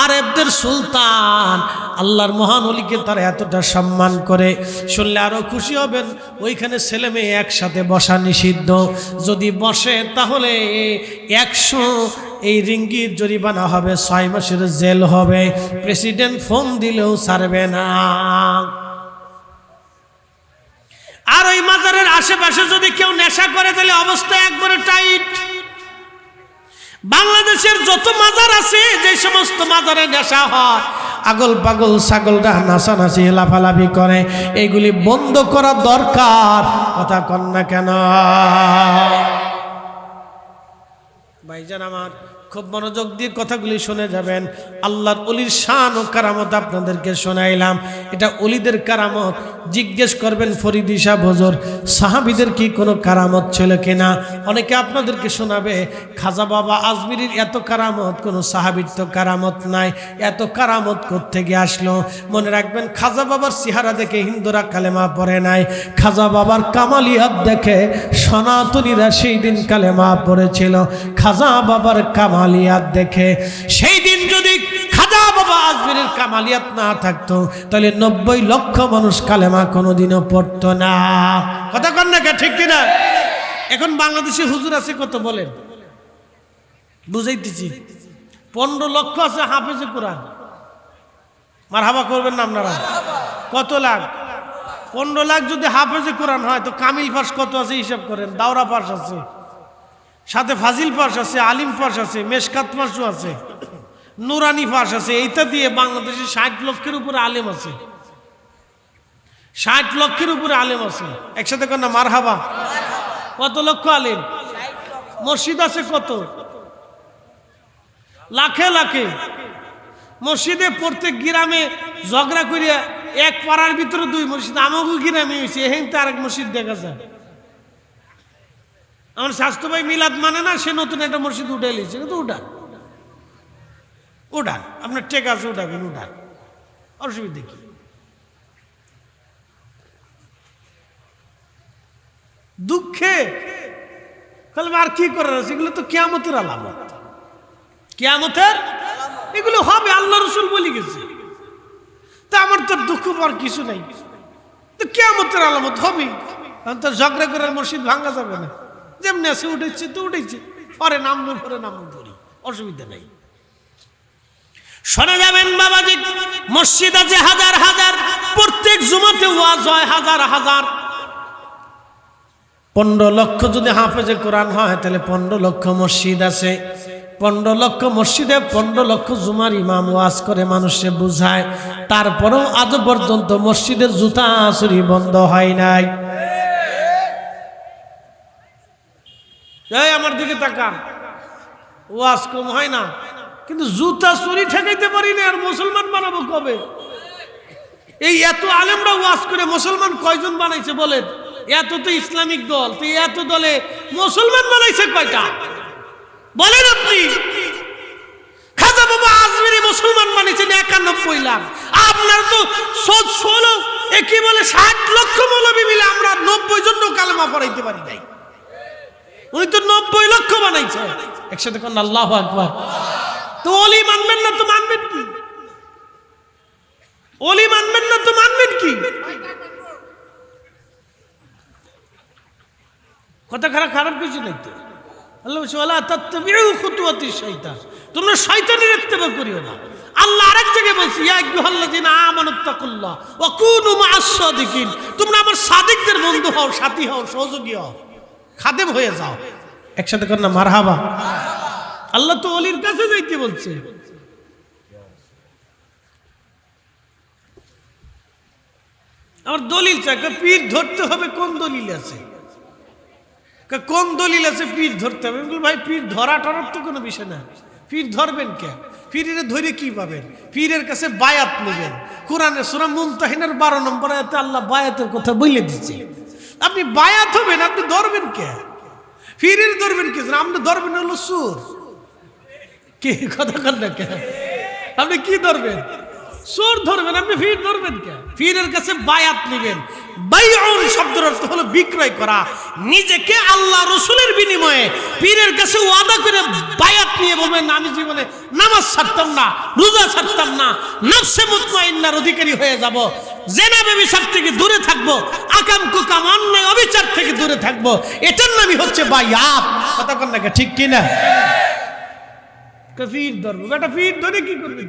আরবদের সুলতান। আল্লাহর মহান ওলিকে তারা এতটা সম্মান করে, শুনলে আরো খুশি হবেন। ওইখানে ছেলে মেয়ে একসাথে বসা নিষিদ্ধ, যদি বসে তাহলে 100 এই রিঙ্গিত জরিমানা হবে, 6 মাসের জেল হবে, প্রেসিডেন্ট ফোন দিলেও ছাড়বে না। আর ওই মাজারের আশেপাশে যদি কেউ নেশা করে তাহলে অবস্থা একবারে টাইট। বাংলাদেশের যত মাজার আছে, যে সমস্ত মাজারে নেশা হয়, আগল পাগল ছাগলরা নাচানাচি লাফালাফি করে, এইগুলি বন্ধ করা দরকার। কথা কন না কেন? ভাইজান আমার খুব মনোযোগ দিয়ে কথাগুলি শুনে যাবেন। আল্লাহর ওলির শান ও কারামত আপনাদেরকে শোনাইলাম, এটা ওলিদের কারামত। জিজ্ঞেস করবেন ফরিদি সাহেব হুজুর সাহাবীদের কি কোনো কারামত ছিল কিনা? অনেকে আপনাদেরকে শোনাবে খাজা বাবা আজমিরির এত কারামত, কোনো সাহাবীর তো কারামত নাই, এত কারামত কোত্থেকে আসলো? মনে রাখবেন, খাজা বাবার চেহারা দেখে হিন্দুরা কালেমা পড়ে নাই, খাজা বাবার কামালিয়াত দেখে সনাতনীরা সেই দিন কালেমা পড়েছিল। খাজা বাবার কামালিয়াত দেখে সেই দিন যদি খাজা বাবা আজমিরের কামালিয়াত না থাকতো, তাহলে 90 লক্ষ মানুষ কালেমা কোনোদিনও পড়তো না। কথা কন না, ঠিক কিনা? এখন বাংলাদেশে হুজুর আছে কত বলেন? বুঝাইতেছি, 15 লক্ষ আছে হাফেজে কোরআন। মারহাবা করবেন না আপনারা? কত লাখ? 15 লাখ যদি হাফেজে কোরআন হয়, তো কামিল পাস কত আছে হিসাব করেন। দাওরা পাস আছে, সাথে ফাজিল পাস আছে, আলিম পাস আছে, মেশকাত পাসও আছে, নুরানি পাস আছে। এইটা দিয়ে বাংলাদেশে 60 লক্ষের উপরে আলেম আছে, 60 লক্ষের উপরে আলেম আছে। একসাথে কর না মারহাবা। কত লক্ষ আলেম? মসজিদ আছে কত? লাখে লাখে। মসজিদে প্রত্যেক গ্রামে ঝগড়া করিয়া এক পাড়ার ভিতরে 2 মসজিদ। আমাকে গ্রামে হয়েছে, এখানে তো আরেক মসজিদ দেখা যায়। আমার স্বাস্থ্য ভাই মিলাদ মানে না, সে নতুন একটা মসজিদ উঠে লিছে, কিন্তু উঠান উঠান, আপনার টেক আছে উঠাবেন, উঠান, অসুবিধা কি? দুঃখে আর কি করার আছে? এগুলো তো কিয়ামতের আলামত, কিয়ামতের এগুলো হবে, আল্লাহ রসুল বলে গেছে। তা আমার তো দুঃখ পাওয়ার কিছু নাই, তো কিয়ামতের আলামত হবে। তো ঝগড়া করে মসজিদ ভাঙা যাবে না, যেমনি আছে উঠেছে তো উঠেছে, পরে নামলো পরে নামলো ধরি, অসুবিধা নাই। শোনা যাবেন বাবাজি, মসজিদ আছে হাজার হাজার, প্রত্যেক জুমাতে ওয়াজ হয় হাজার হাজার। 15 লক্ষ যদি হাফেজে কোরআন হয়, তাহলে 15 লক্ষ মসজিদ আছে। 15 লক্ষ মসজিদে 15 লক্ষ জুমার ইমাম ওয়াজ করে মানুষে বুঝায়। তারপরেও আজ পর্যন্ত মসজিদের জুতা চুরি বন্ধ হয় নাই। এই আমার দিকে তাকান, ওয়াজ কম হয় না, কিন্তু জুতা চুরি ঠেকাইতে পারি না। আর মুসলমান বানাবো কবে? এই এত আলেমরা ওয়াজ করে মুসলমান কয়জন বানাইছে বলেন? এত তো ইসলামিক দল, তো এত দলে মুসলমান বানাইছে কয়টা বলেন আপনি? খাজা বাবা আজমিরি মুসলমান বানিয়েছেন 91 লাখ। আপনার তো 16 কি বলে 60 লক্ষ মৌলবী মিলে আমরা 90 জন কালেমা পড়াইতে পারি নাই। উনি তো 90 লক্ষ বানাইছে। একসাথে কোন আল্লাহু আকবার। তো ওলি মানবেন না তো মানবেন কি? ওলি মানবেন না তো মানবেন কি? কথা খারাপ কিছু নাই তো। আল্লাহ বলছে ওয়ালা তাত্তাবিউ খুতুওয়াতিশ শাইতান, তোমরা শয়তানের ইত্তেবা করিও না। আল্লাহ আরেক জায়গায় বলছে ইয়া আইয়ুহাল্লাযিনা আমানুত্তাকুল্লাহ ওয়া কুনু মা'আস সাদিকিন, তোমরা আমার সাদিকদের বন্ধু হও, সাথী হও, সহযোগী হও, খাদেম হয়ে যাও। একসাথে কর না মারহাবা। আল্লাহ তো ওলির কাছে যাইতে বলছে। আমার দলিল চাই, পীর ধরতে হবে, কোন দলিল আছে? কোন দলিল আছে পীর ধরতে হবে? ভাই পীর ধরা টরার তো কোনো বিষয় না। পীর ধরবেন কে? পীরের ধরে কি পাবেন? পীরের কাছে বায়াত নেবেন। কোরআনে সূরা মুমতাহিনার 12 নম্বর আয়াতে আল্লাহ বায়াতের কথা বলে দিচ্ছে। আপনি বায়াত হবেন, আপনি ধরবেন কে? পীরের ধরবেন কে? আপনি ধরবেন হলো সুর। কি কথা কর না কে? আপনি কি ধরবেন? সুর ধরবেন। আপনি পীর ধরবেন কে? পীরের কাছে বায়াত নেবেন। বাইউন শব্দের অর্থ হলো বিক্রয় করা। নিজেকে আল্লাহ রসুলের বিনিময়ে পীরের কাছে ওয়াদা করে বায়াত নিয়ে বলবেন আমি জীবনে নামাজ ছাড়তাম না, রোজা ছাড়তাম না, নফসে মুতমাইন্নার অধিকারী হয়ে যাব, জেনা ব্যভিচার থেকে দূরে থাকবো, আকাম কুকাম অন্যায় অবিচার থেকে দূরে থাকবো। এটার নামই হচ্ছে বায়াত। কথা কন না ঠিক কিনা? পীর ধরবো বেটা, পীর ধরে কি করবে?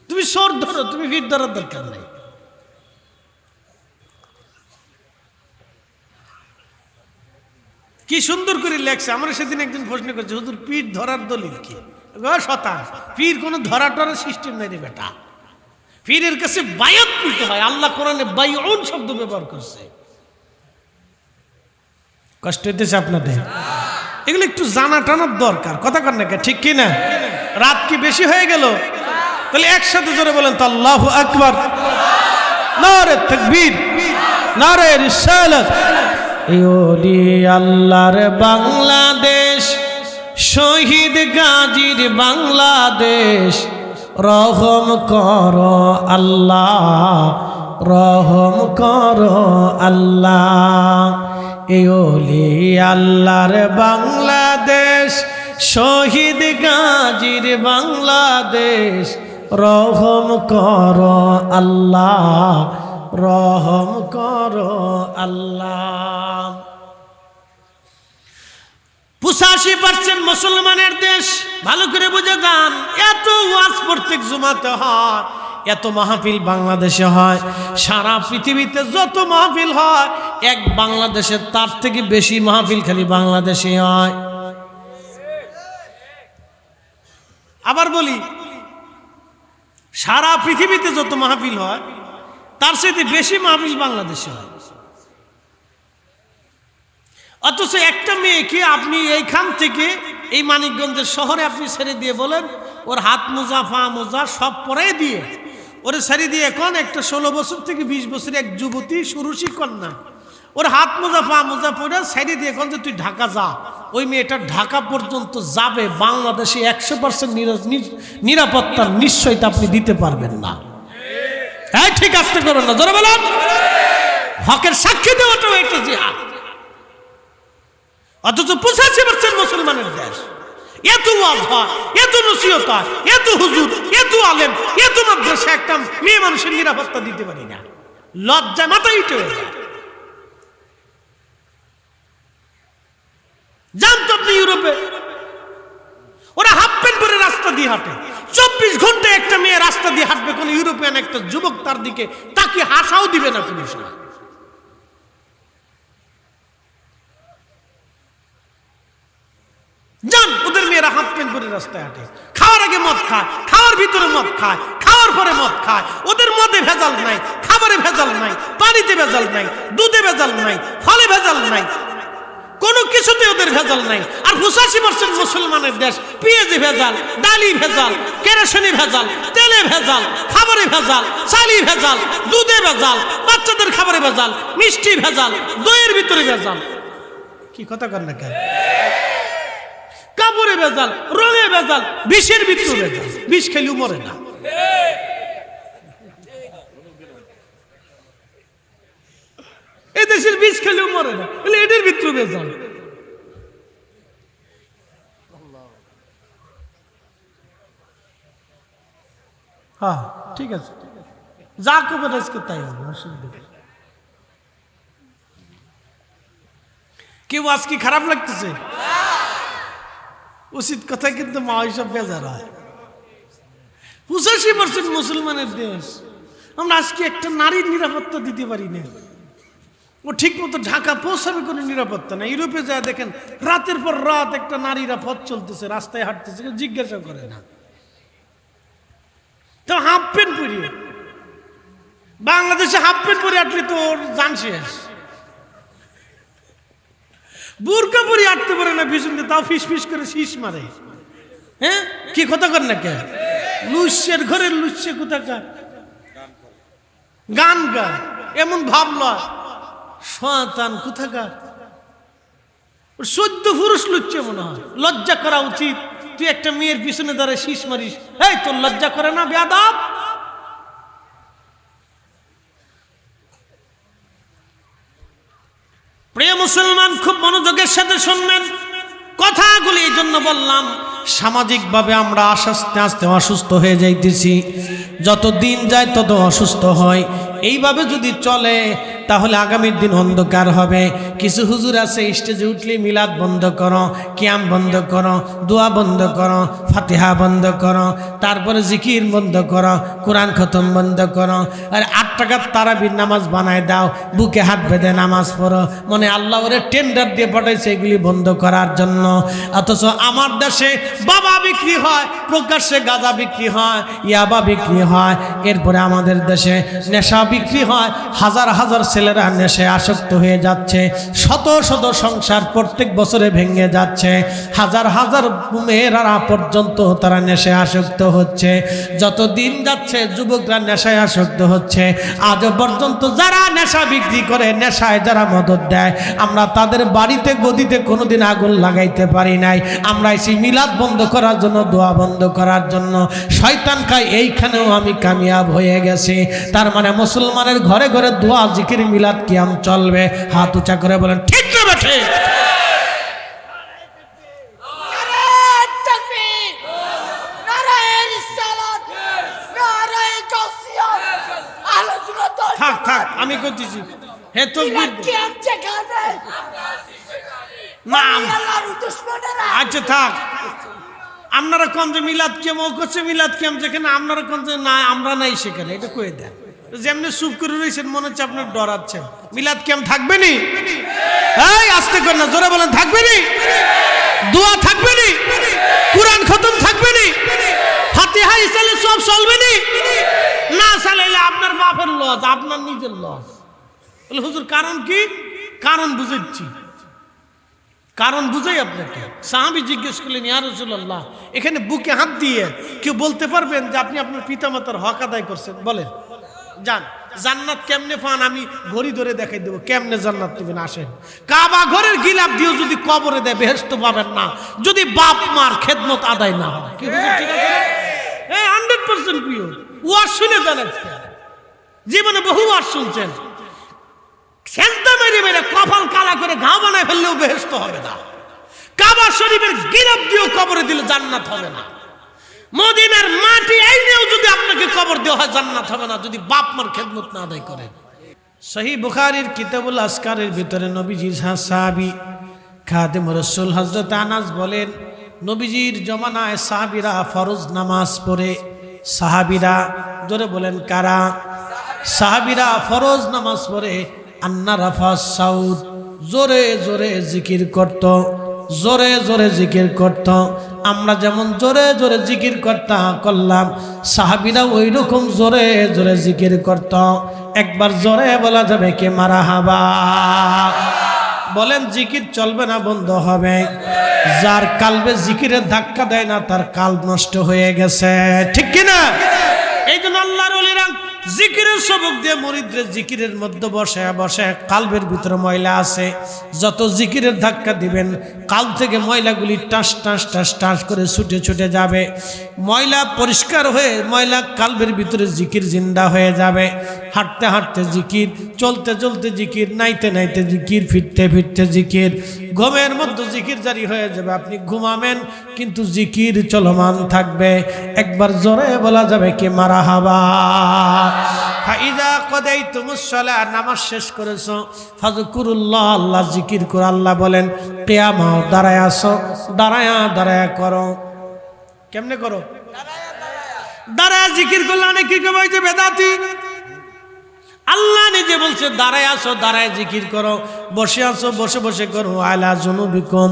তুমি সোর ধরো, তুমি পীর ধরার দরকার নেই। কি সুন্দর করে লেখছে। আমরা সেদিন একজন প্রশ্ন করছে হুজুর পীর ধরার দলিল কি? শতান পীর কোনো ধরা টরার সিস্টেম নাই রে বেটা। পীরের কাছে বায়াত নিতে হয়। আল্লাহ কোরআনে বাইউন শব্দ ব্যবহার করছে। কষ্ট হইতেছে আপনাদের? এগুলো একটু জানা টানার দরকার, কথা কর না ঠিক কি না? রাত কি বেশি হয়ে গেল? তাহলে একসাথে জোরে বলেন তো আল্লাহু আকবার, নারে তাকবীর, নারে রিসালাত। এই ওলি আল্লাহর বাংলাদেশ, শহীদ গাজীর বাংলাদেশ, রহম করো আল্লাহ, রহম করো আল্লাহ। এই ওলি আল্লাহর বাংলাদেশ, শহীদ গাজীর বাংলাদেশ, রহম করো আল্লাহ, রহম করো আল্লাহ। 85% মুসলমানের দেশ, ভালো করে বুঝে যান। এত ওয়াজ প্রত্যেক জুমাতে হয়, এত মাহফিল বাংলাদেশে হয়, সারা পৃথিবীতে যত মাহফিল হয় এক বাংলাদেশে তার থেকে বেশি মাহফিল খালি বাংলাদেশে হয়। আবার বলি, সারা পৃথিবীতে যত মাহফিল হয় তার সাথে বেশি মাহফিল বাংলাদেশে হয়। অথচ একটা মেয়েকে আপনি এইখান থেকে এই মানিকগঞ্জের শহরে আপনি ছেড়ে দিয়ে বলেন ওর হাত মোজা পা মোজা সব পরাই দিয়ে ওরে ছেড়ে দিয়ে, এখন একটা 16 বছর থেকে 20 বছরের এক যুবতী সুরুষি কন্যা, ওর হাত মোজা পা মোজা পরে ছেড়ে দিয়ে এখন যে তুই ঢাকা যা, ওই মেয়েটা ঢাকা পর্যন্ত যাবে, বাংলাদেশে 100% নিরাপত্তার নিশ্চয়তা আপনি দিতে পারবেন না। হ্যাঁ ঠিক আসতে করবেন না, জোরে বলেন। হকের সাক্ষী দেওয়াটাও একটা জিহাদ। অথচ 85% মুসলমানের দেশ, এত ওয়াজ হয়, এত নসিহত হয়, এত হুজুর, এত আলেম, এত মাদ্রাসা, একটা মেয়ে মানুষের নিরাপত্তা দিতে পারি না। লজ্জায় মাথায় উঠে যায়। জানতো আপনি ইউরোপে ওরা হাফ প্যান্ট পরে রাস্তা দিয়ে হাঁটে, 24 ঘন্টা একটা মেয়ে রাস্তা দিয়ে হাঁটবে, কোন ইউরোপিয়ান একটা যুবক তার দিকে তাকে হাসাও দিবে না পুলিশ। জান ওদের মেয়েরা হাফ প্যান্ট পরে রাস্তায় হাঁটে, খাওয়ার আগে মদ খায়, খাওয়ার ভিতরে মদ খায়, খাওয়ার পরে মদ খায়। ওদের মদে ভেজাল নাই, খাবারে ভেজাল নাই, পানিতে ভেজাল নাই, দুধে ভেজাল নাই, ফলে ভেজাল নাই, কোনো কিছুতে ওদের ভেজাল নাই। আর 85% মুসলমানের দেশ, পেঁয়াজে ভেজাল, ডালি ভেজাল, কেরোসিনে ভেজাল, তেলে ভেজাল, খাবারে ভেজাল, চালি ভেজাল, দুধে ভেজাল, বাচ্চাদের খাবারে ভেজাল, মিষ্টি ভেজাল, দইয়ের ভিতরে ভেজাল। কি কথা কর না কেন? কাপড়ে ভেজাল, রঙে ভেজাল, বিষের ভিতরে ভেজাল, বিষ খেলেও মরে না। এই দেশের বিষ খেলেও মরে না, এদের ভিতরে ভেজাল। হ্যাঁ ঠিক আছে, যা করবেন আজকে তাই হবে, অসুবিধা। কেউ আজকে খারাপ লাগতেছে? উচিত কথা, কিন্তু মা ওইসব বেজার হয়। 85% মুসলমানের দেশ, আমরা আজকে একটা নারীর নিরাপত্তা দিতে পারি না। ও ঠিক মতো ঢাকা পৌঁছাবে কোনো নিরাপত্তা না। ইউরোপে যায় দেখেন রাতের পর রাত একটা নারীরা পথ চলতেছে, রাস্তায় হাঁটতেছে, কেউ জিজ্ঞাসা করে না। তো হাফ প্যান্ট পরিয়ে, বাংলাদেশে হাফ প্যান্ট পরে হাঁটলে তো ওর জান শেষ। বুরকা পরে হাঁটতে পারে না পিছনে, তাও ফিস ফিস করে শীষ মারে। হ্যাঁ কি কথা কর না কে? লুচ্ছের ঘরের লুচ্ছে কোথাকার, গান গায়, এমন ভাবলা শয়তান কোথাকার। 14 পুরুষ লুচ্ছে মনে হয়। লজ্জা করা উচিত। তুই একটা মেয়ের পিছনে দাঁড়ায় শীষ মারিস, এই তোর লজ্জা করে না বেয়াদব? প্রিয় মুসলমান, খুব মনোযোগের সাথে শুনবেন কথাগুলি। এই জন্য বললাম, সামাজিকভাবে আমরা আস্তে আস্তে অসুস্থ হয়ে যাইতেছি। যত দিন যায় তত অসুস্থ হয়। এইভাবে যদি চলে তাহলে আগামীর দিন অন্ধকার হবে। কিছু হুজুর আছে স্টেজে উঠলে মিলাদ বন্ধ করো, কিয়াম বন্ধ করো, দোয়া বন্ধ করো, ফাতিহা বন্ধ করো, তারপরে জিকির বন্ধ করো, কোরআন খতম বন্ধ করো, আর 8 টাকার তারাবির নামাজ বানায় দাও, বুকে হাত বেঁধে নামাজ পড়ো, মনে আল্লাহ ওরে টেন্ডার দিয়ে পাঠাইছে এগুলি বন্ধ করার জন্য। অথচ আমার দেশে বাবা বিক্রি হয়, প্রকাশ্যে গাঁজা বিক্রি হয়, ইয়াবা বিক্রি হয়, এরপরে আমাদের দেশে নেশা বিক্রি হয়, হাজার হাজার ছেলেরা নেশায় আসক্ত হয়ে যাচ্ছে, শত শত সংসার প্রত্যেক বছরে ভেঙে যাচ্ছে, হাজার হাজার মেয়েরা পর্যন্ত তারা নেশায় আসক্ত হচ্ছে। যত দিন যাচ্ছে যুবকরা নেশায় আসক্ত হচ্ছে। আজ পর্যন্ত যারা নেশা বিক্রি করে, নেশায় যারা মদত দেয়, আমরা তাদের বাড়িতে গদিতে কোনোদিন আগুন লাগাইতে পারি নাই। আমরা এসে মিলাদ বন্ধ করার জন্য, দোয়া বন্ধ করার জন্য। শয়তান খায় এইখানেও আমি কামিয়াব হয়ে গেছি। তার মানে মুসলমানের ঘরে ঘরে দোয়া, জিকির, মিলাদ কিয়াম চলবে। হাত উঁচা করে বলেন ঠিক না বেঠে? থাক থাক, আমি করতেছি। হে তকবীর না, আচ্ছা থাক। আপনারা কোন যে মিলাদ কিয়াম ও করছে, মিলাদ কিয়াম যেখানে, আপনারা কোন যে না আমরা নাই সেখানে, এটা কয়ে দেন। যেমনি চুপ করে রয়েছেন মনে হচ্ছে আপনার ডরাচ্ছেন। মিলাদ কিয়াম থাকবে নি? এই আস্তে করে না, জোরে বলেন থাকবে নি? দোয়া থাকবে নি? কুরআন খতম থাকবে নি? ফাতিহা ইসালে সব চলবে নি? না চালাইলে আপনার বাপের লস, আপনার নিজের লস। বলে হুজুর কারণ কি? কারণ বুঝেছি, কারণ বুঝাই আপনাকে। সাহাবী জিজ্ঞেস করলেন, ইয়া রাসূলুল্লাহ, এখানে বুকে হাত দিয়ে কেউ বলতে পারবেন যে আপনি আপনার পিতামাতার হক আদায় করছেন? বলেন যান, জান্নাত কেমনে পান আমি ঘড়ি ধরে দেখাই দেবো। কেমনে জান্নাত দিবেন? আসেন। কাবা ঘরের গিলাপ দিয়েও যদি কবরে দেয় বেহেশত পাবেন না, যদি বাপ মার খেদমত আদায় না হয়। কি হুজুর ঠিক আছে? 100% পিওর। ওয়াজ শুনে দেন, জীবনে বহু ওয়াজ শুনছেন। সেজদা মেরে মেরে কপাল কালা করে ঘাও বানায় ফেললেও বেহেশত হবে না। কাবা শরীফের গিলাপ দিয়েও কবরে দিলে জান্নাত হবে না। মদিনার মাটি আইনেও যদি আপনাকে কবর দেওয়া হয় জান্নাত হবে না, যদি বাপ মার খেদমত না আদায় করেন। সহিহ বুখারীর কিতাবুল আসকারের ভিতরে নবীজির সাহাবী খাদেম রাসূল হযরত আনাস বলেন, নবীজির জমানায় সাহাবীরা ফরজ নামাজ পড়ে, সাহাবীরা জোরে বলেন কারা? সাহাবীরা ফরজ নামাজ পড়ে আন্না রাফাস সাউদ, জোরে জোরে জিকির করত, জোরে জোরে জিকির করত। আমরা যেমন জোরে জোরে জিকির করলাম, সাহাবীরা ওই রকম জোরে জোরে জিকির করত। একবার জোরে বলা যাবে কে মারহাবা? বলেন জিকির চলবে না বন্ধ হবে? যার কালবে জিকিরের ধাক্কা দেয় না তার কালব নষ্ট হয়ে গেছে, ঠিক কিনা? এই জন্য আল্লাহর ওলিরা জিকিরের সবক দিয়ে মুরিদদের জিকিরের মধ্যে বসে বসে কালবের ভিতরে ময়লা আছে, যত জিকিরের ধাক্কা দিবেন কাল থেকে ময়লাগুলি টাস টাস টাস টাস করে ছুটে ছুটে যাবে। ময়লা পরিষ্কার হয়ে ময়লা কালবের ভিতরে জিকির জিন্দা হয়ে যাবে। হাঁটতে হাঁটতে জিকির, চলতে চলতে জিকির, নাইতে নাইতে জিকির, ফিরতে ফিরতে জিকির, ঘুমের মধ্যে জিকির জারি হয়ে যাবে। আপনি ঘুমাবেন কিন্তু জিকির চলমান থাকবে। একবার জোরে বলা যাবে কি মারহাবা? ফাইদা কদাইতুমুস সালাহ, নামাজ শেষ করেছো, ফাযকুরুল্লাহ, আল্লাহ জিকির করো। আল্লাহ বলেন কিয়ামাও, দাঁড়ায় আসো, দাঁড়ায়া দাঁড়ায়া করো। কেমনে করো? দাঁড়ায়া জিকির করলে অনেকে কয় যে বেদাতি। আল্লাহ নিজে বলছে দাঁড়ায় আসো, দাঁড়ায় জিকির করো, বসে আসো, বসে বসে করো, আলা জুনুবিকুম,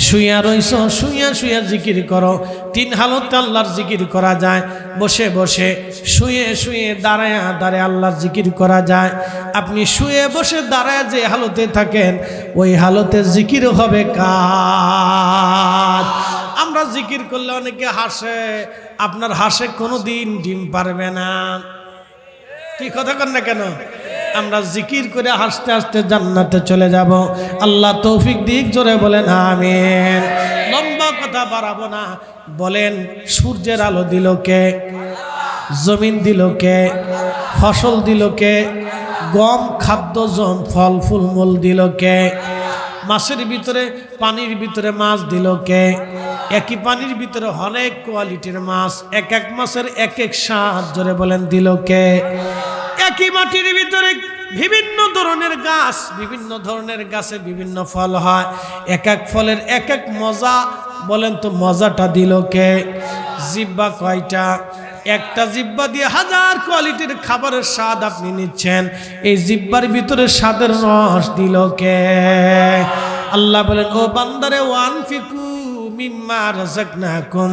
শুইয়া রইছো, শুইয়া শুইয়া জিকির করো। তিন হালতে আল্লাহর জিকির করা যায়, বসে বসে, শুয়ে শুয়ে, দাঁড়ায় দাঁড়ায় আল্লাহর জিকির করা যায়। আপনি শুয়ে বসে দাঁড়ায় যে হালতে থাকেন ওই হালতে জিকির হবে কাজ। আমরা জিকির করলে অনেকে হাসে, আপনার হাসে কোনোদিন ডিম পারবে না। কি কথা কন না কেন? আমরা জিকির করে হাসতে হাসতে জান্নাতে চলে যাব। আল্লাহ তৌফিক দিক, জোরে বলেন আমিন। লম্বা কথা বাড়াবো না। বলেন সূর্যের আলো দিল কে? জমিন দিল কে? ফসল দিল কে? গম, খাদ্য, জম, ফল ফুল মূল দিল কে? মাছের ভিতরে, পানির ভিতরে মাছ দিল কে? একই পানির ভিতরে অনেক কোয়ালিটির মাছ, এক এক মাছের এক এক স্বাদ, জোরে বলেন দিল কে? একই মাটির ভিতরে বিভিন্ন ধরনের গাছ, বিভিন্ন ধরনের গাছে বিভিন্ন ফল হয়, এক এক ফলের এক এক মজা, বলেন তো মজাটা দিল কে? জিহ্বা কয়টা? একটা জিহ্বা দিয়ে হাজার কোয়ালিটির খাবারের স্বাদ আপনি নিচ্ছেন, এই জিহ্বার ভিতরে স্বাদের রস দিল কে? আল্লাহ বলেন ও বান্দারে, ওয়ানফিকু মিম্মা রাযাকনাকুম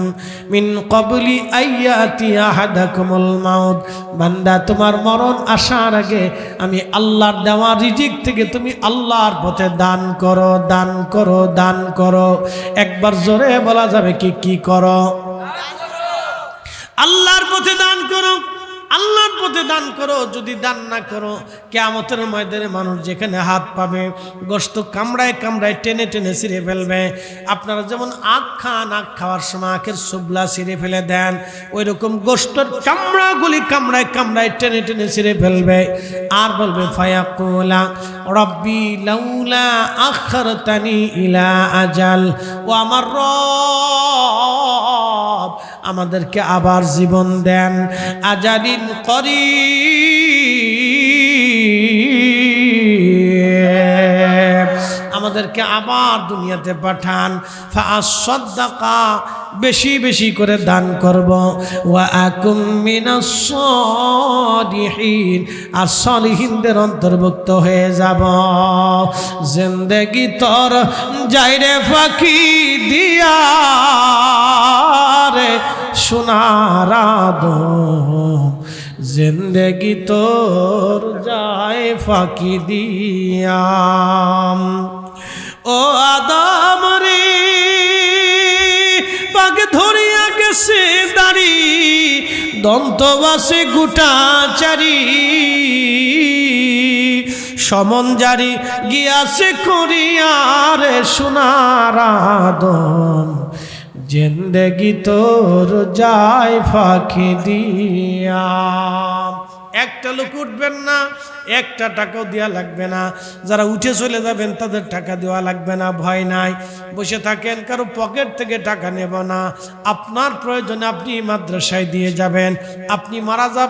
মিন ক্বাবলি আইয়াতি আহাদাকুমুল মাউত। বান্দা, তোমার মরণ আসার আগে আমি আল্লাহর দেওয়া রিজিক থেকে তুমি আল্লাহর পথে দান করো, দান করো, দান করো। একবার জোরে বলা যাবে কি কি করো? আল্লাহর পথে দান করো, আল্লাহর পথে দান করো। যদি দান না করো, কিয়ামতের ময়দানে মানুষ যেখানে হাত পাবে গোশত কামড়ায় কামড়ায় টেনে টেনে ছিঁড়ে ফেলবে। আপনারা যেমন আখ খান, আখ খাওয়ার সময় আখের সুবলা ছিঁড়ে ফেলে দেন, ওই রকম গোশতের চামড়াগুলি কামড়ায় কামড়ায় টেনে টেনে ছিঁড়ে ফেলবে। আর বলবে ফায়াকুলা রব্বি লাউলা আখারতানি ইলা আজাল, ও আমার রব আমাদেরকে আবার জীবন দেন, আজালিন করিব, আমাদেরকে আবার দুনিয়াতে পাঠান। ফাআসাদ্দাকা, বেশি বেশি করে দান করব। ওয়া আকুম মিনাস সালিহিন, আর সালিহিনদের অন্তর্ভুক্ত হয়ে যাব। জিন্দেগি তোর যাইরে ফাঁকি দিয়া রে সোনার আদম, জিন্দেগি তোর যায় ফাঁকি দিয়া। ও আদম রে, পাকে ধরিয়া গেছে দাড়ি, দন্তবাসে গোটাচারি, সমন জারি গিয়াছে করিয়ারে সোনার আদম, জিন্দেগি তোর যায় ফাঁকি দিয়া। একটা লোক উঠবেন না, একটা টাকাও দেওয়া লাগবে না। যারা উঠে চলে যাবেন তাদের টাকা দেওয়া লাগবে না, ভয় নাই। বসে থাকেন, কারো পকেট থেকে টাকা নেব না। আপনার প্রয়োজনে আপনি মাদ্রাসায় দিয়ে যাবেন, আপনি মারা যাবেন।